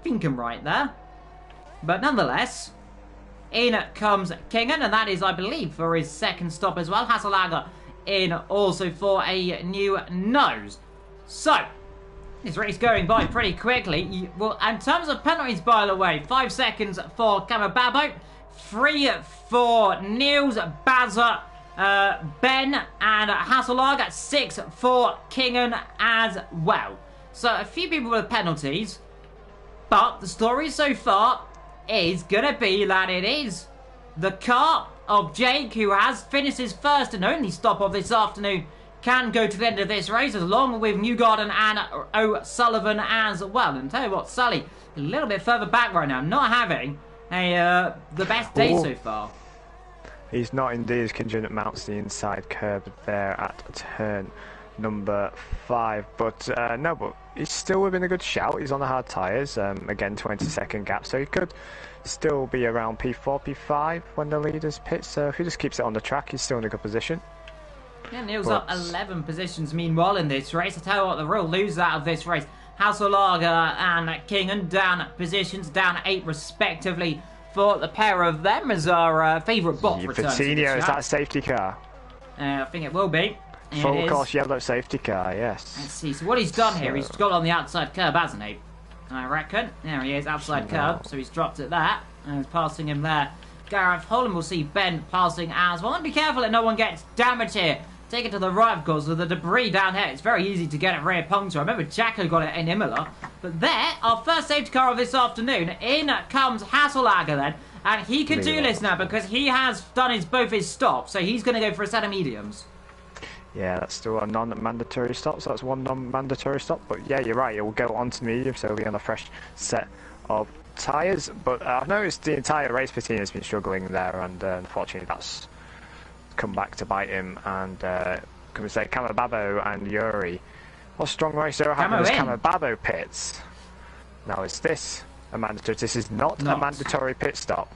I'm right there. But nonetheless, in comes Kingen, and that is, I believe, for his second stop as well. Hasselager in also for a new nose. So, this race going by pretty quickly. Well, in terms of penalties, by the way, 5 seconds for Kamababo, 3 for Niels, Bazza, Ben, and Hasselager, 6 for Kingen as well. So, a few people with penalties, but the story so far is going to be that it is the car of Jake, who has finished his first and only stop of this afternoon, can go to the end of this race, along with Newgarden and O'Sullivan as well. And tell you what, Sully, a little bit further back right now, not having the best day so far. He's not indeed, as Kingen mounts the inside curb there at turn number 5. But no, but he's still within a good shout. He's on the hard tyres. Again, 20-second gap, so he could still be around P4, P5 when the leaders pit. So if he just keeps it on the track, he's still in a good position. Yeah, Neil's up 11 positions meanwhile in this race. I tell you what, the real loser out of this race, Hasselager and Kingen down positions, down 8 respectively for the pair of them, as our favourite bot returns to the track. Is that a safety car? I think it will be. Full course yellow safety car, yes. Let's see, so what he's done here, he's got on the outside curb, hasn't he? I reckon. There he is, outside curb, so he's dropped at that, and he's passing him there. Gareth Holland will see Ben passing as well. And be careful that no one gets damaged here. Take it to the right, of course, with the debris down here. It's very easy to get a rear puncture. I remember Jacko got it in Imola. But there, our first safety car of this afternoon. In comes Hasselager then. And he can do this now because he has done both his stops. So he's going to go for a set of mediums. Yeah, that's still a non-mandatory stop. So that's one non-mandatory stop. But yeah, you're right. It will go on to medium. So we'll be on a fresh set of tyres. But I've noticed the entire race 15 has been struggling there. And unfortunately, that's come back to bite him, and can we say Kamababo and Yuri. What strong race they're having as Kamababo pits. Now is this a mandatory? This is not a mandatory pit stop.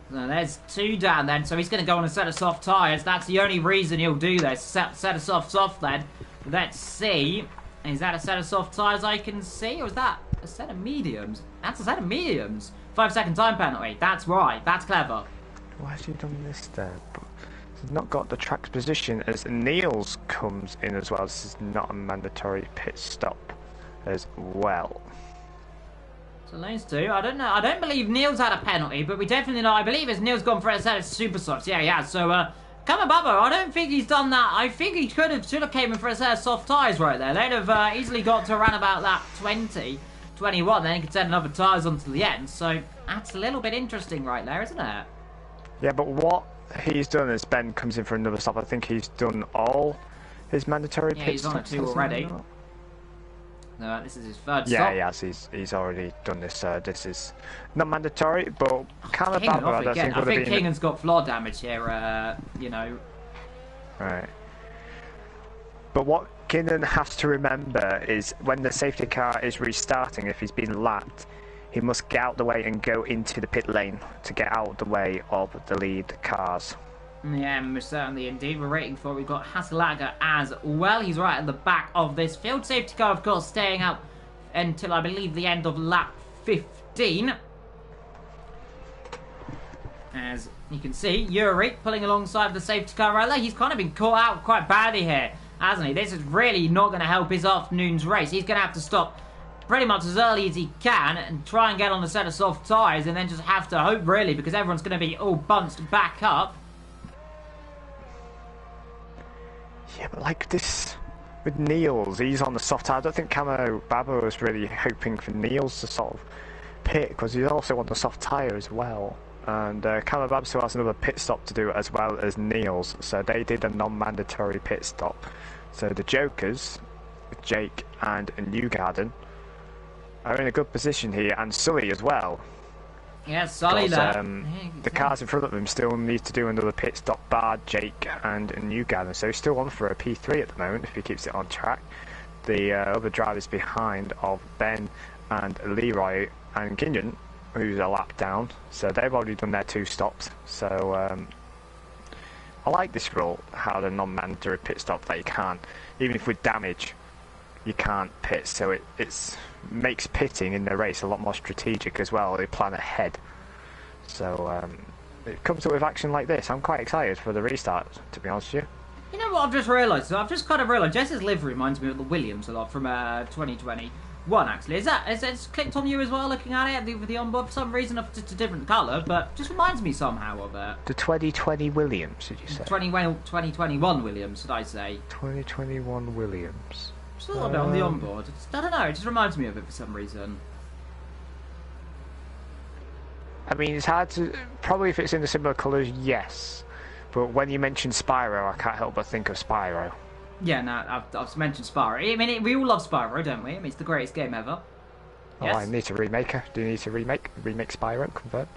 No, there's 2 down then, so he's going to go on a set of soft tyres. That's the only reason he'll do this. Set of soft then. Let's see. Is that a set of soft tyres I can see, or is that a set of mediums? That's a set of mediums. 5-second time penalty. That's right. That's clever. Why has he done this then? He's not got the track's position as Niels comes in as well. This is not a mandatory pit stop as well. So lanes 2. I don't know. I don't believe Niels had a penalty, but we definitely know. I believe it's Niels gone for a set of super softs. Yeah, he has. So Kamababo, I don't think he's done that. I think he should have came in for a set of soft tyres right there. They'd have easily got to around about that 20, 21. Then he could send another tyres onto the end. So that's a little bit interesting right there, isn't it? Yeah, but what he's done as Ben comes in for another stop, I think he's done all his mandatory pit he's stops. On a 2 already. No, this is his third stop. Yeah, he has. He's already done this. This is not mandatory, but Kamababo, I think Kingen's got floor damage here. You know. Right. But what Kingen has to remember is when the safety car is restarting, if he's been lapped, he must get out the way and go into the pit lane to get out the way of the lead cars. Yeah, most certainly indeed. We're waiting for it. We've got Hasselager as well. He's right at the back of this field. Safety car, of course, staying out until, I believe, the end of lap 15. As you can see, Yuri pulling alongside the safety car right there. He's kind of been caught out quite badly here, hasn't he? This is really not going to help his afternoon's race. He's going to have to stop pretty much as early as he can and try and get on a set of soft tyres, and then just have to hope, really, because everyone's going to be all bunched back up. Yeah, but like this with Niels, he's on the soft tyre. I don't think Kamababo was really hoping for Niels to sort of pit, because he's also on the soft tyre as well. And Kamababo still has another pit stop to do as well as Niels, so they did a non-mandatory pit stop. So the Jokers, Jake and Newgarden, are in a good position here, and Sully as well. Yeah, Sully there. The cars in front of him still need to do another pit stop, bar Jake and Newgarden, so he's still on for a P3 at the moment if he keeps it on track. the other drivers behind of Ben and Leroy and Ginion, who's a lap down. So they've already done their 2 stops. So I like this rule, how the non-mandatory pit stop, that you can't, even if with damage, you can't pit. So it makes pitting in the race a lot more strategic as well. They plan ahead. So it comes up with action like this. I'm quite excited for the restart, to be honest with you. You know what I've just realised? So I've just kind of realised Jess's livery reminds me of the Williams a lot from 2021, actually. Is it's clicked on you as well, looking at it with the onboard? For some reason, it's a different colour, but just reminds me somehow of it. The 2020 Williams, did you say? 2021 Williams, did I say? 2021 Williams. Just a little bit on the onboard. I don't know, it just reminds me of it for some reason. I mean, it's hard to... Probably if it's in the similar colours, yes. But when you mention Spyro, I can't help but think of Spyro. Yeah, no, I've mentioned Spyro. I mean, we all love Spyro, don't we? I mean, it's the greatest game ever. Oh, Yes? I need to remake her. Do you need to remake Spyro? Confirmed?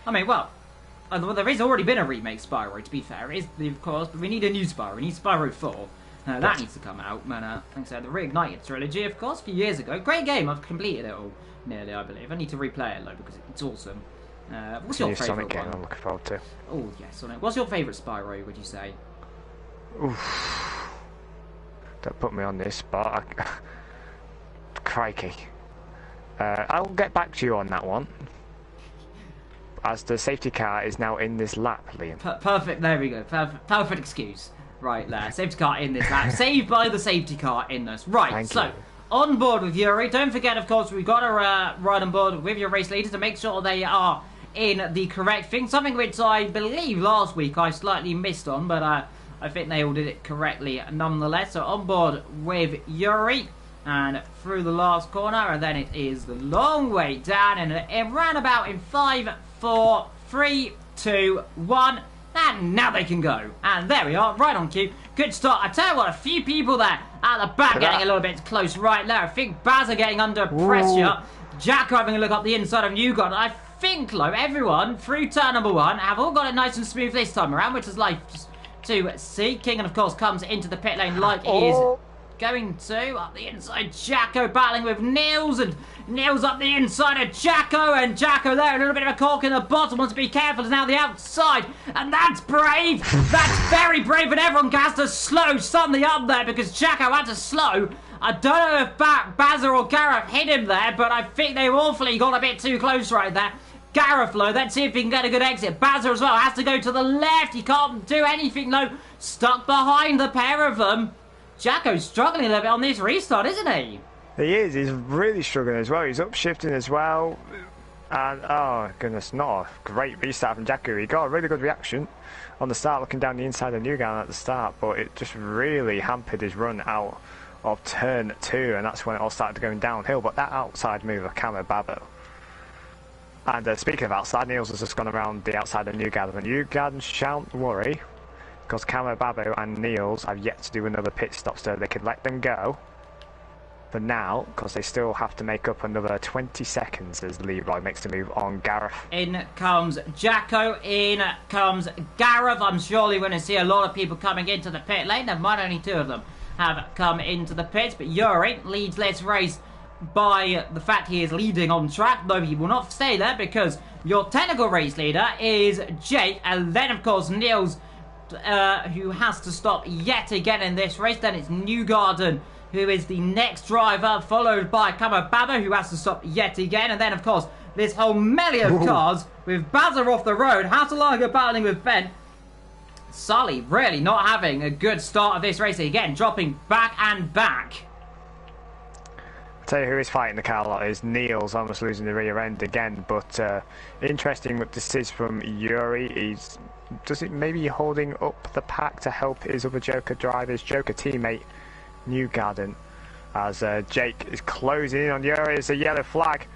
I mean, well, there has already been a remake Spyro, to be fair. It is, of course, but we need a new Spyro. We need Spyro 4. That needs to come out. And, like I said, the Reignited trilogy, of course, a few years ago. Great game. I've completed it all, nearly, I believe. I need to replay it, though, because it's awesome. What's your favourite Sonic game one? I'm looking forward to. Oh, yes, Sonic. What's your favourite Spyro, would you say? Oof. Don't put me on this spot. Crikey. I'll get back to you on that one. As the safety car is now in this lap, Liam. Perfect, there we go. Perfect excuse. Right there. Safety car in this lap. Saved by the safety car in this. Right, Thank so... you. On board with Yuri. Don't forget, of course, we've got to ride on board with your race leaders to make sure they are in the correct thing. Something which I believe last week I slightly missed on, but I think they all did it correctly nonetheless. So on board with Yuri and through the last corner, and then it is the long way down and round about in 5, 4, 3, 2, 1. And now they can go. And there we are, right on cue. Good start. I tell you what, a few people there at the back getting a little bit close right there. I think Baz are getting under pressure. Jack having a look up the inside of Newgarden. I think, though, everyone through turn number 1 have all got it nice and smooth this time around, which is like to see. King, and of course, comes into the pit lane like he is going to. Up the inside, Jacko battling with Niels, and Niels up the inside of Jacko, and Jacko there, a little bit of a cork in the bottom, wants to be careful, is now the outside, and that's brave, that's very brave, and everyone has to slow suddenly up there, because Jacko had to slow. I don't know if Bazza or Gareth hit him there, but I think they've awfully got a bit too close right there. Gareth, though, let's see if he can get a good exit. Bazza as well has to go to the left, he can't do anything, though, stuck behind the pair of them. Jacko's struggling a little bit on this restart, isn't he? He is. He's really struggling as well. He's upshifting as well. And, oh, goodness, not a great restart from Jacko. He got a really good reaction on the start, looking down the inside of Newgarden at the start, but it just really hampered his run out of turn 2, and that's when it all started going downhill. But that outside move of Camo Babo. And speaking of outside, Niels has just gone around the outside of Newgarden. And Newgarden shan't worry, because Camo Babo and Niels have yet to do another pit stop, so they could let them go for now, because they still have to make up another 20 seconds as Leroy makes the move on Gareth. In comes Jacko, in comes Gareth. I'm surely going to see a lot of people coming into the pit lane. There might only 2 of them have come into the pits, but Yuri leads this race by the fact he is leading on track, though he will not stay there, because your technical race leader is Jake, and then of course Niels, who has to stop yet again in this race. Then it's Newgarden, who is the next driver, followed by Camo Babo, who has to stop yet again. And then, of course, this whole melee of cars with Bazza off the road. Hatalaga battling with Ben. Sully really not having a good start of this race again, dropping back and back. I'll tell you who is fighting the car a lot is Niels, almost losing the rear end again. But interesting what this is from Yuri. He's maybe holding up the pack to help his other Joker drivers, Joker teammate Newgarden, as Jake is closing in on Yuri. It's a yellow flag.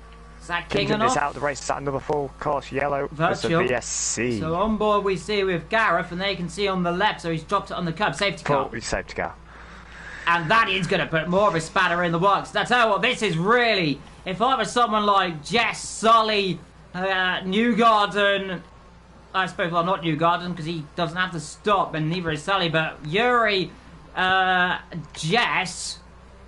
Is that King or this not? out the race. Is that another full course yellow? Virtual. It's a VSC. So on board we see with Gareth, and they can see on the left, so he's dropped it on the curb. Safety car. Safety car. And that is going to put more of a spanner in the works. I tell you what, this is really, if I was someone like Jess, Sully, Newgarden, I suppose, well, not Newgarden, because he doesn't have to stop, and neither is Sully, but Yuri, Jess,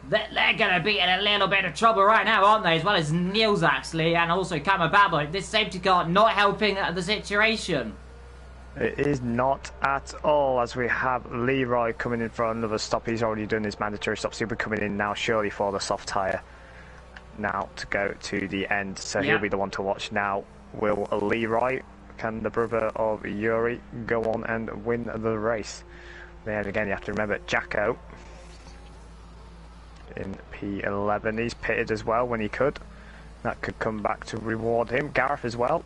they're going to be in a little bit of trouble right now, aren't they? As well as Niels, actually, and also Kamababo. This safety car not helping the situation. It is not at all, as we have Leroy coming in for another stop. He's already done his mandatory stops. He'll be coming in now, surely, for the soft tyre. Now to go to the end, so he'll be the one to watch now. Will Leroy, can the brother of Yuri, go on and win the race? Then again, you have to remember Jacko in P11. He's pitted as well when he could. That could come back to reward him. Gareth as well.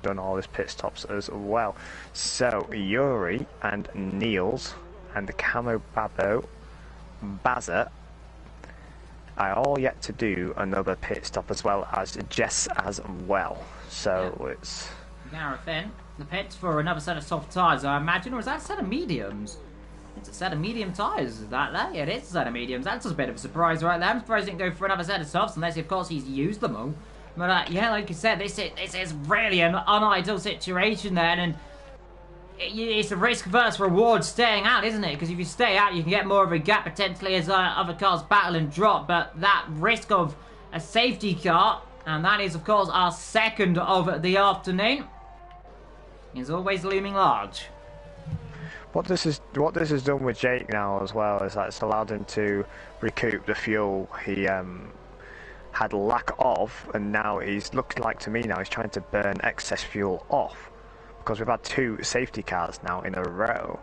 Done all his pit stops as well. So Yuri and Niels and the Camo Babo Bazza are all yet to do another pit stop, as well as Jess as well. So it's Gareth in the pits for another set of soft tyres, I imagine, or is that a set of mediums? It's a set of medium tyres, is that there? Yeah, it is a set of mediums. That's a bit of a surprise right there. I'm surprised he didn't go for another set of softs, unless of course he's used them all. But yeah, like you said, this is really an unideal situation then, and it's a risk-versus reward staying out, isn't it? Because if you stay out, you can get more of a gap potentially as other cars battle and drop, but that risk of a safety car, and that is of course our second of the afternoon, is always looming large. What this has done with Jake now as well is that it's allowed him to recoup the fuel he had lack of, and now he's looked like, to me now, he's trying to burn excess fuel off, because we've had 2 safety cars now in a row.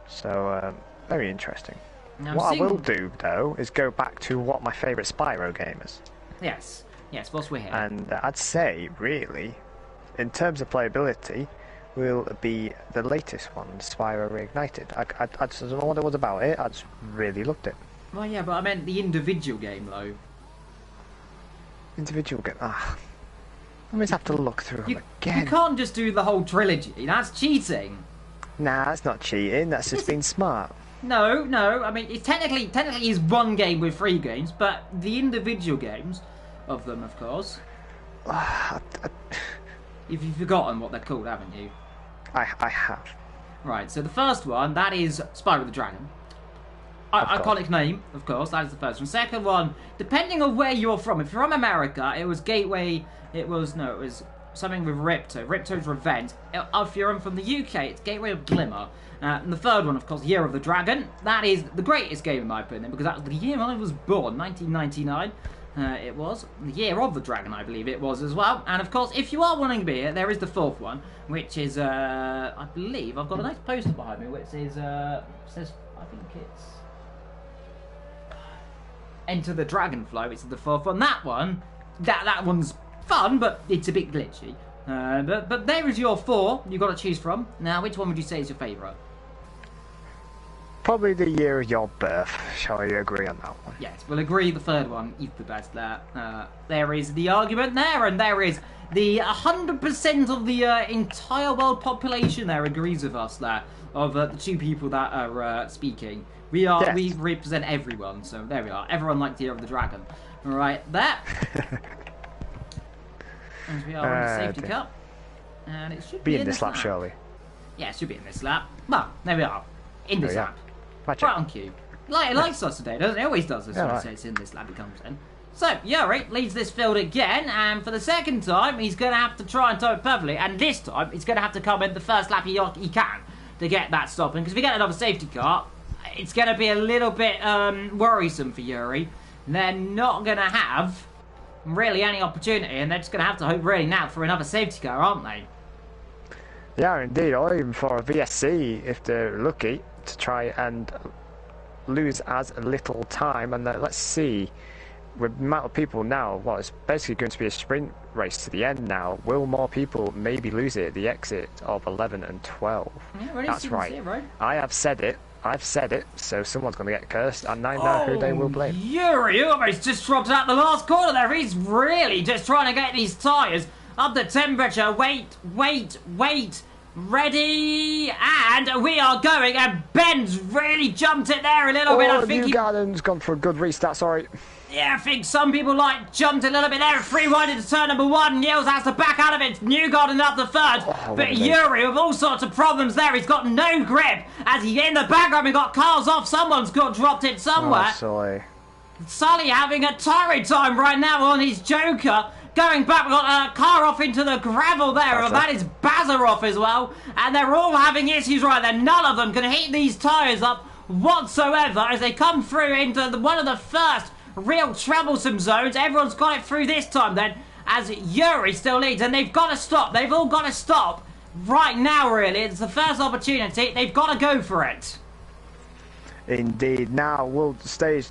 So very interesting. Now, what I will do though is go back to what my favourite Spyro game is. Yes, whilst we're here. And I'd say, really, in terms of playability, will be the latest one, Spyro Reignited. I just don't know what it was about it, I just really loved it. Well, yeah, but I meant the individual game though. Individual game. I always have to look through them again. You can't just do the whole trilogy. That's cheating. Nah, that's not cheating. That's just being smart. No. I mean, it's technically is one game with 3 games, but the individual games of them, of course. You've forgotten what they're called, haven't you? I have. Right. So the first one, that is Spyro the Dragon. Iconic name, of course, that is the first one. Second one, depending on where you're from. If you're from America, it was Gateway, it was something with Ripto's Revenge. If you're from the UK, it's Gateway of Glimmer. And the third one, of course, Year of the Dragon. That is the greatest game in my opinion, because that was the year I was born, 1999. It was the Year of the Dragon, I believe it was as well. And of course, if you are wanting to be here, there is the fourth one, which is, I believe, I've got a nice poster behind me, which is, says, I think it's Enter the Dragonfly, which is the fourth one. That one's fun, but it's a bit glitchy. But there is your 4 you've got to choose from. Now, which one would you say is your favourite? Probably the year of your birth. Shall we agree on that one? Yes, we'll agree the third one is the best there. There is the argument there, and there is the 100% of the entire world population there agrees with us there, of the 2 people that are speaking. We represent everyone, so there we are. Everyone liked the Year of the Dragon. Right there. As we are on the safety car. And it should be in this lap, surely. Yeah, it should be in this lap. Well, there we are. In this lap. Magic. Right on cue. It likes us today, doesn't it? It always does as soon as it's in this lap, it comes in. So, Yuri leads this field again, and for the second time, he's going to have to try and tow it perfectly, and this time, he's going to have to come in the first lap he can to get that stopping, because if we get another safety car, it's going to be a little bit worrisome for Yuri. They're not going to have really any opportunity, and they're just going to have to hope really now for another safety car, aren't they? Yeah, indeed, or even for a VSC if they're lucky to try and lose as little time. And let's see, with the amount of people now, well, it's basically going to be a sprint race to the end now. Will more people maybe lose it at the exit of 11 and 12? Yeah, that's right. I have said it. I've said it, so someone's going to get cursed, and I know who they will blame. Yuri almost just dropped out the last corner there. He's really just trying to get these tyres up the temperature. Wait. Ready, and we are going, and Ben's really jumped it there a little bit. I think Newgarden's gone for a good restart, sorry. Yeah, I think some people jumped a little bit there. Free wide into turn number 1. Niels has to back out of it. Newgarden up the third. But Yuri with all sorts of problems there. He's got no grip. As he in the background, we got cars off. Someone's got dropped it somewhere. Oh, Sully having a torrid time right now on his Joker. Going back, we've got a car off into the gravel there. That is Bazarov as well. And they're all having issues right there. None of them can heat these tyres up whatsoever as they come through into one of the first real troublesome zones. Everyone's got it through this time then, as Yuri still leads, and they've got to stop. They've all got to stop right now, really. It's the first opportunity. They've got to go for it. Indeed. Now, will the stage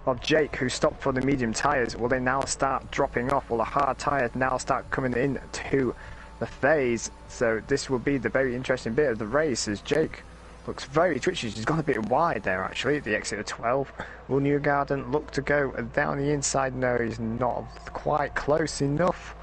of Jake, who stopped for the medium tyres, will they now start dropping off? Will the hard tyres now start coming in to the phase? So this will be the very interesting bit of the race, as Jake looks very twitchy. He's gone a bit wide there, actually, at the exit of 12. Will Newgarden look to go down the inside? No, he's not quite close enough.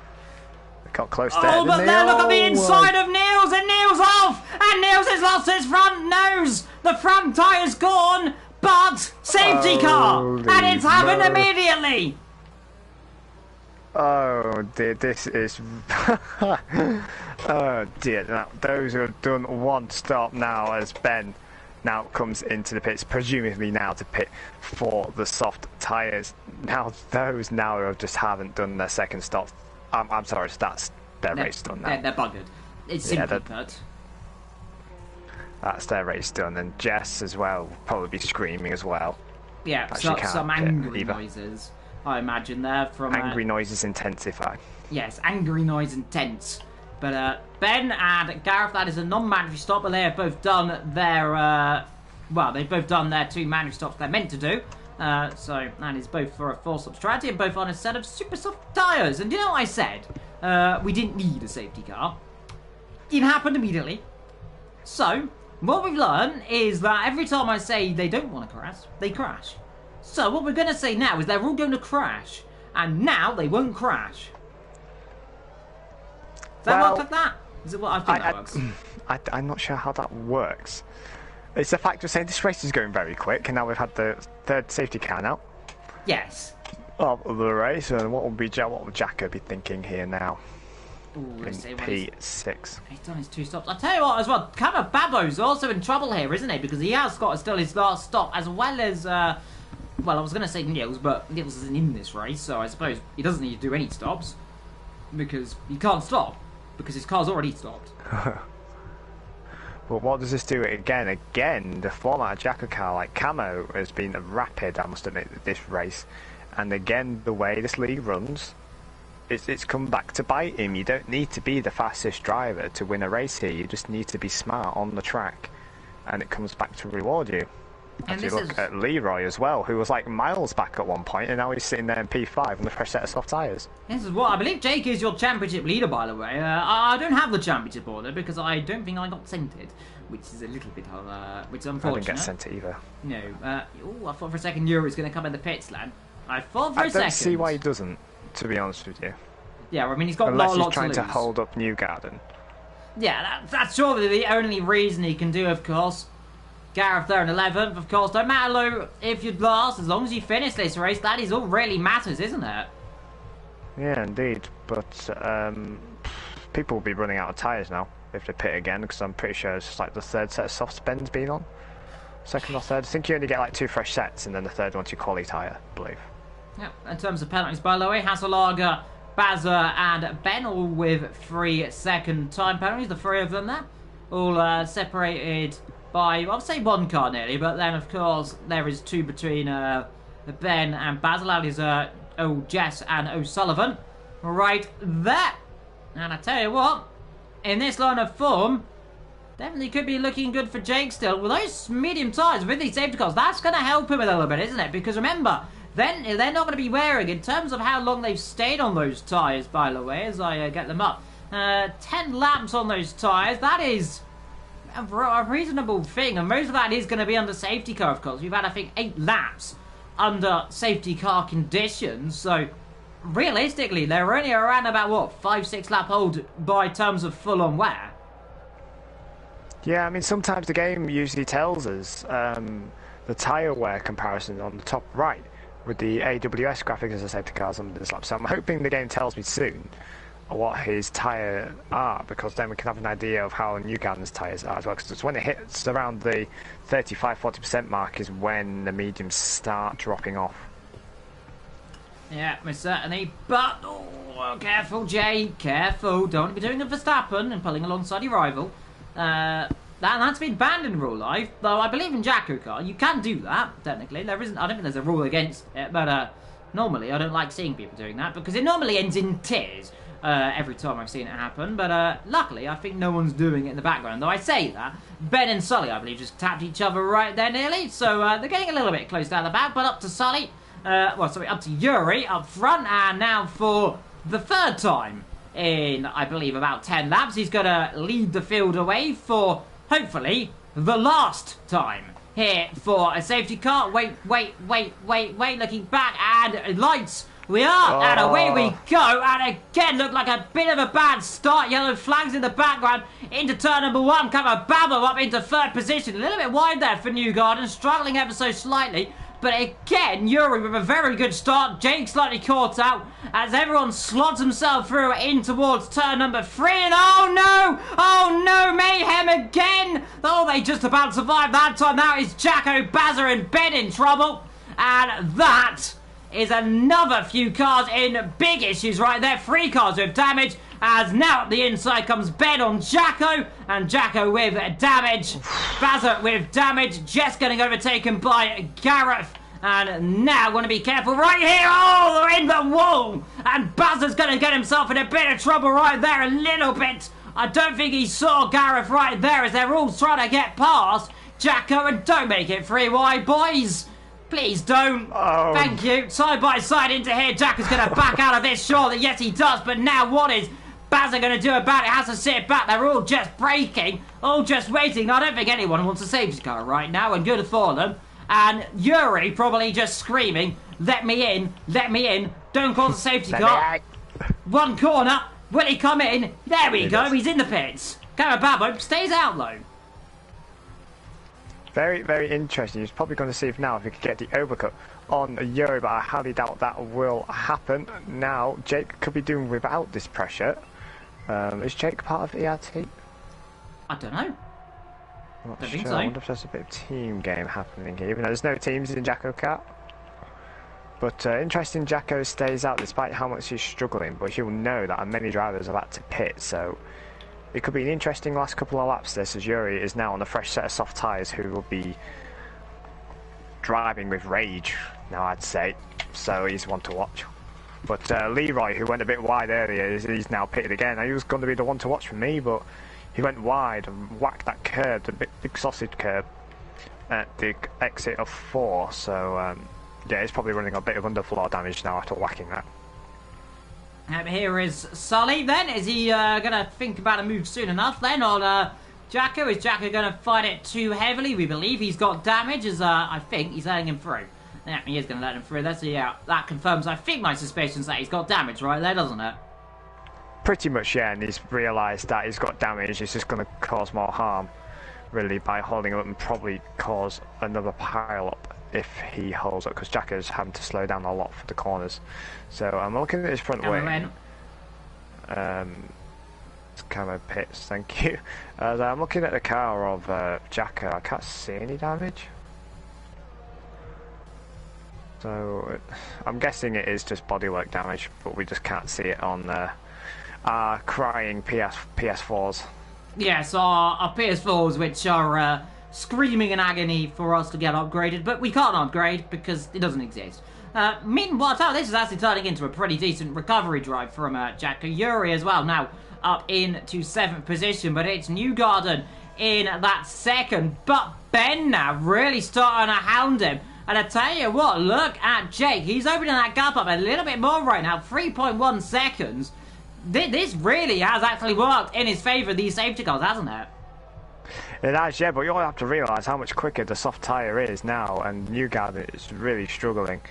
They got close there. Oh, but then look at the inside of Niels, and Niels off! And Niels has lost his front nose! The front tyre's gone, but safety car! And it's happened immediately! Oh dear, this is... oh dear, now, those who have done one stop now, as Ben now comes into the pits, presumably now to pit for the soft tyres. Now those who just haven't done their second stop, I'm sorry, that's their race done now. They're buggered. It's simply put. That's their race done, and Jess as well will probably be screaming as well. Yeah, some angry noises. I imagine there from... Angry noises intensify. Yes, angry noise intense. But Ben and Gareth, that is a non-mandatory stop, but they have both done their... well, they've both done their 2 mandatory stops they're meant to do. So that is both for a 4-stop strategy and both on a set of super soft tyres. And you know what I said? We didn't need a safety car. It happened immediately. So, what we've learned is that every time I say they don't want to crash, they crash. So what we're going to say now is they're all going to crash, and now they won't crash. Does that work like that? Is it what I think that works? I'm not sure how that works. It's the fact of saying this race is going very quick, and now we've had the 3rd safety car now. Yes. Of the race, and what will Jacko be thinking here now? Ooh, let's see what P6. He's done his 2 stops. I'll tell you what as well, Kama Babo's also in trouble here, isn't he? Because he has got still his last stop, as well as... well, I was going to say Niels, but Niels isn't in this race, so I suppose he doesn't need to do any stops. Because he can't stop, because his car's already stopped. But what does this do again? Again, the format of JACKOCAR, like Camo, has been rapid, I must admit, this race. And again, the way this league runs, it's come back to bite him. You don't need to be the fastest driver to win a race here. You just need to be smart on the track, and it comes back to reward you. As you look at Leroy as well, who was like miles back at one point, and now he's sitting there in P5 on a fresh set of soft tyres. This is what I believe Jake is your championship leader, by the way. I don't have the championship order because I don't think I got sent it, which is a little bit which is unfortunate. I didn't get sent it either. No. I thought for a second Yuri's going to come in the pits, lad. I thought for a second. I don't see why he doesn't, to be honest with you. Yeah, I mean he's got unless lots he's trying to to hold up Newgarden. Yeah, that's surely the only reason he can do, of course. Gareth there in 11th, of course. Don't matter, Lou, if you'd last, as long as you finish this race, that is all really matters, isn't it? Yeah, indeed. But people will be running out of tyres now if they pit again, because I'm pretty sure it's just like the 3rd set of soft Ben's been on. 2nd or 3rd. I think you only get like 2 fresh sets, and then the 3rd one's your quali tyre, I believe. Yeah, in terms of penalties, by the way, Hasselager, Bazza, and Ben all with 3-second time penalties, the 3 of them there. All separated by, I'll say 1 car nearly, but then of course there is 2 between Ben and Basil. That is Jess and O'Sullivan right there. And I tell you what, in this line of form, definitely could be looking good for Jake still. With those medium tyres, with these safety cars, that's going to help him a little bit, isn't it? Because remember, then they're not going to be wearing, in terms of how long they've stayed on those tyres, by the way, as I get them up. 10 laps on those tyres, that is a reasonable thing, and most of that is going to be under safety car, of course. We've had, I think, 8 laps under safety car conditions, so realistically, they're only around about, what, 5-6 lap hold by terms of full-on wear. Yeah, I mean, sometimes the game usually tells us the tyre wear comparison on the top right, with the AWS graphics as a safety cars on this lap. So I'm hoping the game tells me soon what his tyre are, because then we can have an idea of how Newgarden's tyres are as well, because it's when it hits around the 35-40% mark is when the mediums start dropping off. Yeah, most certainly, but oh, careful, Jay, careful. Don't want to be doing a Verstappen and pulling alongside your rival. That's been banned in real life, though I believe in JACKOCAR you can do that, technically. There isn't, I don't think there's a rule against it, but normally I don't like seeing people doing that, because it normally ends in tears every time I've seen it happen, but luckily I think no one's doing it in the background. Though I say that, Ben and Sully, I believe, just tapped each other right there nearly, so they're getting a little bit close down the back, but up to Sully. Up to Yuri up front, and now for the third time in, I believe, about 10 laps, he's going to lead the field away for, hopefully, the last time here for a safety car. Wait, looking back, and lights, we are, and away we go, and again, looked like a bit of a bad start. Yellow flags in the background, into turn number 1, Babbo up into 3rd position, a little bit wide there for Newgarden, struggling ever so slightly. But again, Yuri with a very good start. Jake slightly caught out as everyone slots himself through in towards turn number 3. And oh no, mayhem again. Oh, they just about survived that time. Now is Jacko, Bazza and Ben in trouble. And that is another few cars in big issues right there. 3 cars with damage. As now at the inside comes Ben on Jacko, and Jacko with damage. Bazza with damage, just getting overtaken by Gareth. And now going to be careful right here. Oh, they're in the wall. And Bazza's going to get himself in a bit of trouble right there, a little bit. I don't think he saw Gareth right there as they're all trying to get past Jacko, and don't make it 3 wide, boys. Please don't. Oh. Thank you. Side by side into here. Jacko's going to back out of this, surely. Yes, he does. But now what is Bazza going to do about it? Has to sit back. They're all just braking, all just waiting. I don't think anyone wants a safety car right now, and good for them. And Yuri probably just screaming, let me in, don't call the safety car. One corner, will he come in? There we go, he's in the pits. Babbo stays out though. Very, very interesting. He's probably going to see if now if he could get the overcut on Yuri, but I highly doubt that will happen. Now, Jake could be doing without this pressure. Is Jake part of ERT? I don't know. I'm not sure. So. I wonder if there's a bit of team game happening here, even though there's no teams in JACKOCAR. But interesting, Jacko stays out despite how much he's struggling, but he'll know that many drivers are about to pit, so it could be an interesting last couple of laps this, as Yuri is now on a fresh set of soft tyres who will be driving with rage now, I'd say, so he's one to watch. But Leroy, who went a bit wide earlier, he's now pitted again. Now, he was going to be the one to watch for me, but he went wide and whacked that curb, the big sausage curb, at the exit of 4. So, yeah, he's probably running a bit of underfloor damage now after whacking that. Here is Sully then. Is he going to think about a move soon enough then on Jacko? Is Jacko going to fight it too heavily? We believe he's got damage, as I think he's letting him through. Yeah, he is going to let him through. That confirms, I think, my suspicions that he's got damage right there, doesn't it? Pretty much, yeah, and he's realised that he's got damage. It's just going to cause more harm, really, by holding him up, and probably cause another pile-up if he holds up, because Jacko's having to slow down a lot for the corners. So I'm looking at his front wing. Camo pits, thank you. As I'm looking at the car of Jacko, I can't see any damage. So I'm guessing it is just bodywork damage, but we just can't see it on our crying PS4s. Yes, our PS4s, which are screaming in agony for us to get upgraded, but we can't upgrade because it doesn't exist. Meanwhile, this is actually turning into a pretty decent recovery drive from Jacko. Yuri as well, now up into 7th position, but it's Newgarden in that 2nd. But Ben now really starting to hound him. And I tell you what, look at Jake. He's opening that gap up a little bit more right now. 3.1 seconds. This really has actually worked in his favour, these safety cars, hasn't it? It has, yeah, but you all have to realise how much quicker the soft tyre is now, and Newgarden is really struggling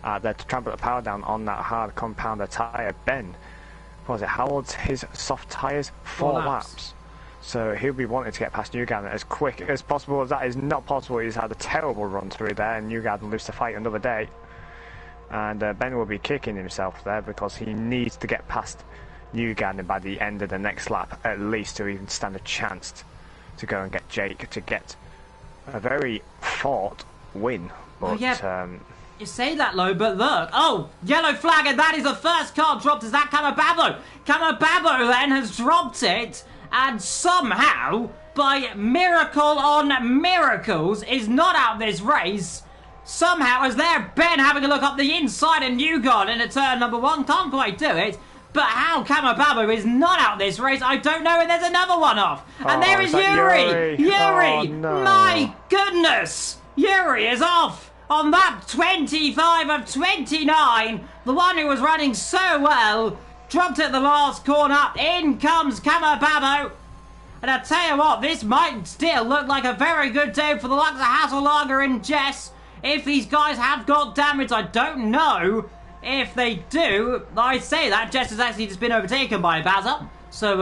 to try and put the power down on that hard compounder tyre. Ben, what was it, how old's his soft tyres? 4 laps. So he'll be wanting to get past Newgarden as quick as possible. As that is not possible. He's had a terrible run through there, and Newgarden lives to fight another day. And Ben will be kicking himself there because he needs to get past Newgarden by the end of the next lap, at least, to even stand a chance to go and get Jake to get a very fought win. But, oh, yeah. You say that, Lo, but look. Oh, yellow flag, and that is the first car dropped. Is that Camababo? Camababo then has dropped it, and somehow, by miracle on miracles, is not out of this race. Somehow, as there, Ben having a look up the inside of Newgarden at turn number 1. Can't quite do it. But how Camababo is not out of this race, I don't know. And there's another one off. And there is Yuri. Oh, no. My goodness. Yuri is off on lap 25 of 29. The one who was running so well. Dropped at the last corner. In comes Camababo. And I tell you what, this might still look like a very good day for the likes of Hasselager and Jess. If these guys have got damage, I don't know. If they do, I say that Jess has actually just been overtaken by Bazza. So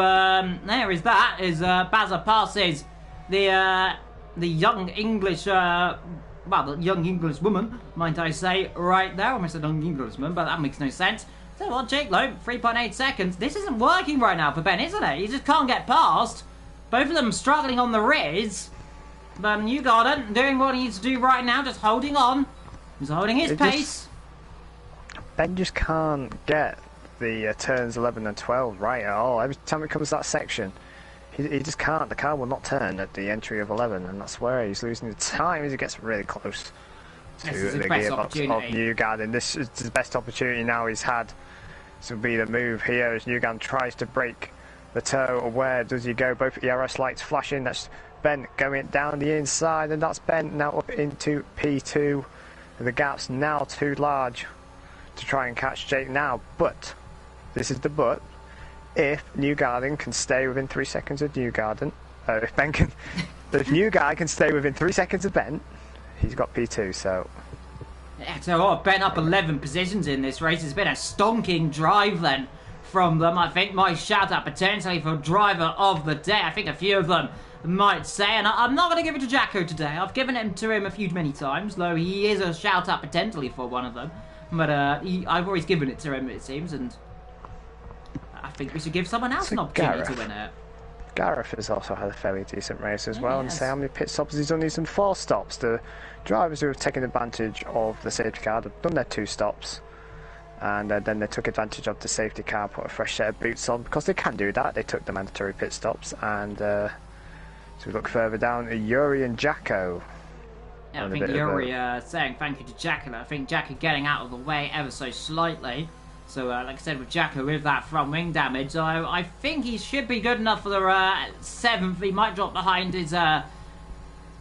there is that. As Bazza passes the young English, well, the young English woman, might I say, right there. Almost a young Englishman, but that makes no sense. So what, Jake Lowe, 3.8 seconds. This isn't working right now for Ben, isn't it? He just can't get past. Both of them struggling on the Riz. But Newgarden doing what he needs to do right now, just holding on. He's holding his pace. Ben just can't get the turns 11 and 12 right at all. Every time it comes to that section, he just can't. The car will not turn at the entry of 11, and that's where he's losing the time as he gets really close to the gearbox of Newgarden. This is the best opportunity now he's had. This will be the move here as Newgarden tries to break the toe. Where does he go? Both ERS lights flashing. That's Ben going down the inside, and that's Ben now up into P2. The gap's now too large to try and catch Jake now, but this is the but. If Newgarden can stay within 3 seconds of Newgarden, if Newgarden can stay within 3 seconds of Ben, he's got P2. So yeah, so what? Ben up 11 positions in this race. It's been a stonking drive then from them. I think my shout out potentially for driver of the day. I think a few of them might say, and I'm not going to give it to Jacko today. I've given it to him a few many times, though he is a shout out potentially for one of them. But I've always given it to him, it seems, and I think we should give someone else an opportunity to win it. Gareth has also had a fairly decent race as well, and say how many pit stops he's done. He's done 4 stops. The drivers who have taken advantage of the safety car have done their 2 stops, and then they took advantage of the safety car, put a fresh set of boots on, because they can do that. They took the mandatory pit stops, and so we look further down, Yuri and Jacko. Yeah, I think Yuri saying thank you to Jacko. I think Jacko getting out of the way ever so slightly. So, like I said, with Jacko with that front wing damage, I think he should be good enough for the 7th. He might drop behind his,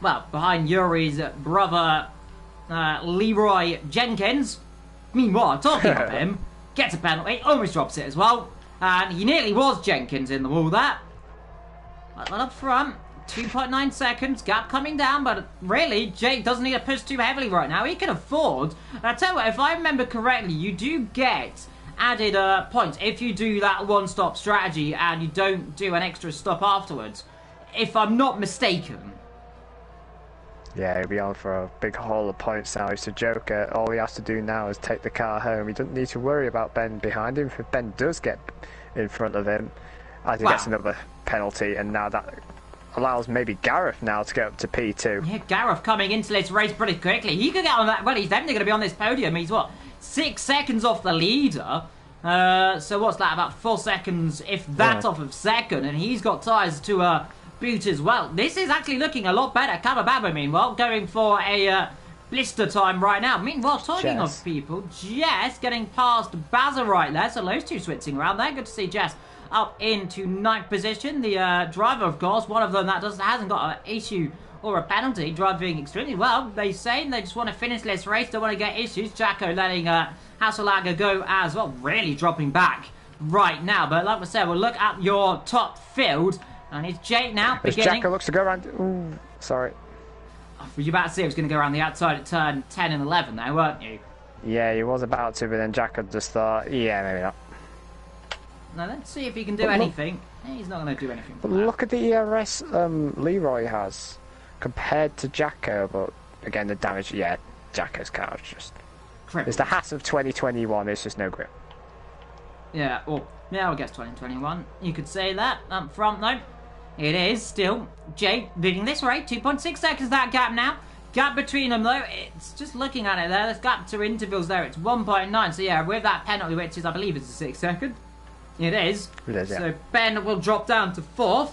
behind Yuri's brother, Leroy Jenkins. Meanwhile, talking of him, gets a penalty, almost drops it as well. And he nearly was Jenkins in the wall there. Well, up front. 2.9 seconds, gap coming down, but really, Jake doesn't need to push too heavily right now. He can afford. And I tell you what, if I remember correctly, you do get added points if you do that one-stop strategy and you don't do an extra stop afterwards, if I'm not mistaken. Yeah, he'll be on for a big haul of points now. He's a joker. All he has to do now is take the car home. He doesn't need to worry about Ben behind him. If Ben does get in front of him, as he gets another penalty, and now that allows maybe Gareth now to get up to P2. Yeah, Gareth coming into this race pretty quickly. He could get on that. Well, he's definitely going to be on this podium. He's what, 6 seconds off the leader. So what's that? About 4 seconds, if that, off of second, and he's got tyres to boot as well. This is actually looking a lot better. Kabababa, meanwhile, going for a blister time right now. Meanwhile, talking of people, Jess getting past Bazza right there. So those two switching around there. Good to see Jess up into 9th position. The driver, of course, one of them that hasn't got an issue or a penalty, driving extremely well. They say they just want to finish this race, don't want to get issues. Jacko letting Hasselager go as well, really dropping back right now. But like I said, we'll look at your top field, and it's Jake now beginning. Jacko looks to go around. Ooh, sorry. Were you about to say it was going to go around the outside at turn 10 and 11 there, weren't you? Yeah, he was about to, but then Jacko just thought, yeah, maybe not. Now let's see if he can do anything. He's not going to do anything. But look at the ERS Leroy has compared to Jacko, but again the damage. Yeah, Jacko's car is just crippled. It's the Haas of 2021, it's just no grip. Yeah, well, yeah, I guess 2021. You could say that up front, though. It is still Jake leading this race. 2.6 seconds that gap now. Gap between them, though, it's just looking at it there. There's gap to intervals there. It's 1.9. So, yeah, with that penalty, which is, I believe, is a 6 second. It is. It is, yeah. So, Ben will drop down to 4th.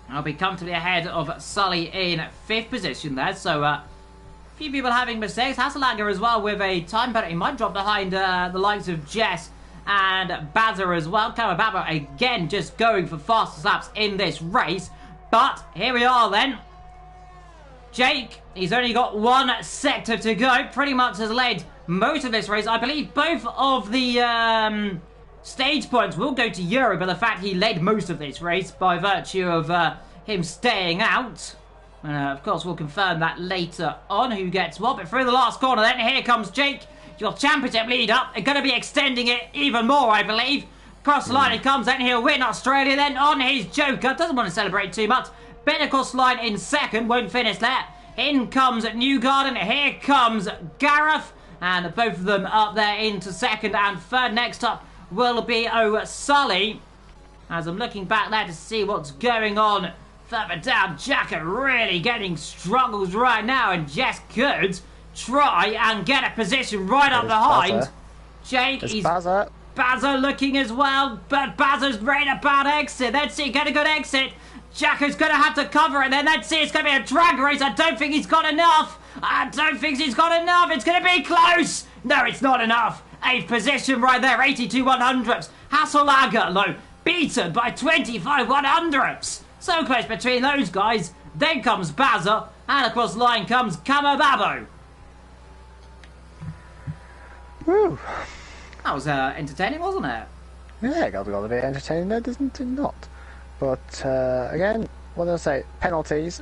I'll be comfortably ahead of Sully in 5th position there. So, a few people having mistakes. Hasselager as well with a time penalty. Might drop behind the likes of Jess and Bazza as well. Kamababa again just going for fastest laps in this race. But here we are then. Jake, he's only got one sector to go. Pretty much has led most of this race. I believe both of the stage points will go to Yuri, but the fact he led most of this race by virtue of him staying out. Of course, we'll confirm that later on, who gets what. But through the last corner then, here comes Jake. Your championship leader. They're going to be extending it even more, I believe. Cross the line he comes, then he'll win Australia then on his Joker. Doesn't want to celebrate too much. Better cross line in 2nd, won't finish there. In comes Newgarden, here comes Gareth. And both of them up there into 2nd and 3rd. Next up will be Sully. As I'm looking back there to see what's going on further down. Jacko really getting struggles right now, and Jess could try and get a position right up behind. Jake, he's Bazza looking as well, but Bazza's made a bad exit. Let's see, get a good exit. Jacko's going to have to cover it, then let's see, it's going to be a drag race. I don't think he's got enough. It's going to be close. No, it's not enough. 8th position right there, 82 100ths. Hasselager, low, beaten by 25 100ths. So close between those guys. Then comes Bazza, and across the line comes Kamababo. Woo. That was entertaining, wasn't it? Yeah, it got a bit entertaining there, doesn't it not? But again, what did I say? Penalties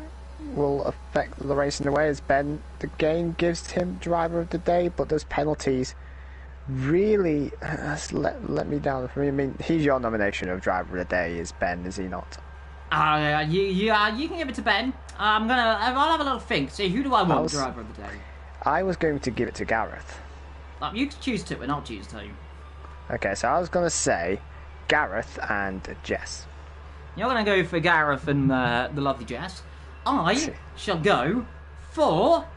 will affect the race in a way, as Ben, the game gives him driver of the day, but those penalties really let me down. I mean, he's your nomination of driver of the day, is Ben, is he not? You can give it to Ben. I'll have a little think. See, who do I want driver of the day? I was going to give it to Gareth. You can choose two, and I'll choose two. Okay, so I was going to say Gareth and Jess. You're going to go for Gareth and the lovely Jess. I shall go for...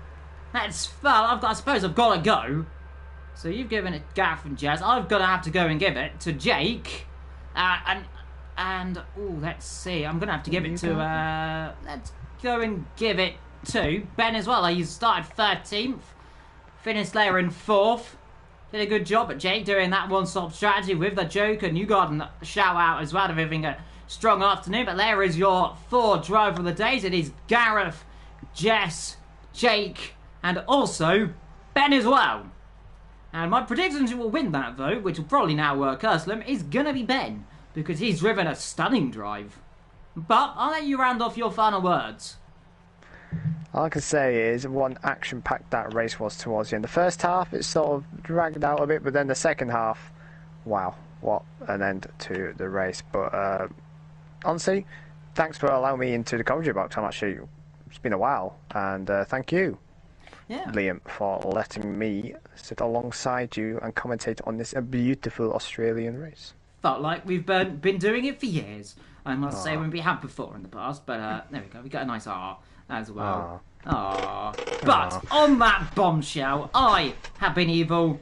I suppose I've got to go. So you've given it Gareth and Jess. I've got to have to go and give it to Jake. Let's see. I'm going to have to give it to... let's go and give it to Ben as well. He started 13th. Finished there in 4th. Did a good job at Jake doing that one-stop strategy with the Joker. Newgarden shout out as well of having a strong afternoon. But there is your 4 driver of the days. It is Gareth, Jess, Jake, and also Ben as well. And my predictions who will win that vote, which will probably now curse them, is going to be Ben, because he's driven a stunning drive. But I'll let you round off your final words. All I can say is what action-packed that race was towards the end. The first half, it sort of dragged out a bit, but then the second half, wow, what an end to the race. But honestly, thanks for allowing me into the commentary box. It's been a while, and thank you, Liam, for letting me sit alongside you and commentate on this beautiful Australian race. Felt like we've been doing it for years. I must say, when we have before in the past, but there we go. We got a nice R as well. But on that bombshell, I have been evil.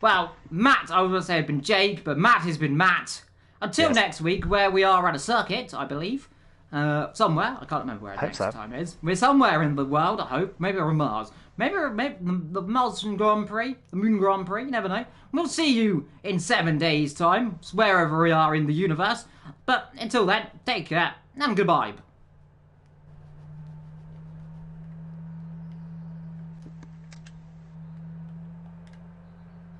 Well, Matt, I was going to say, have been Jake, but Matt has been Matt. Until next week, where we are at a circuit, I believe. Somewhere. I can't remember where next time is. We're somewhere in the world, I hope. Maybe we're on Mars. Maybe the Martian Grand Prix, the Moon Grand Prix, you never know. We'll see you in 7 days' time, wherever we are in the universe. But until then, take care, and goodbye.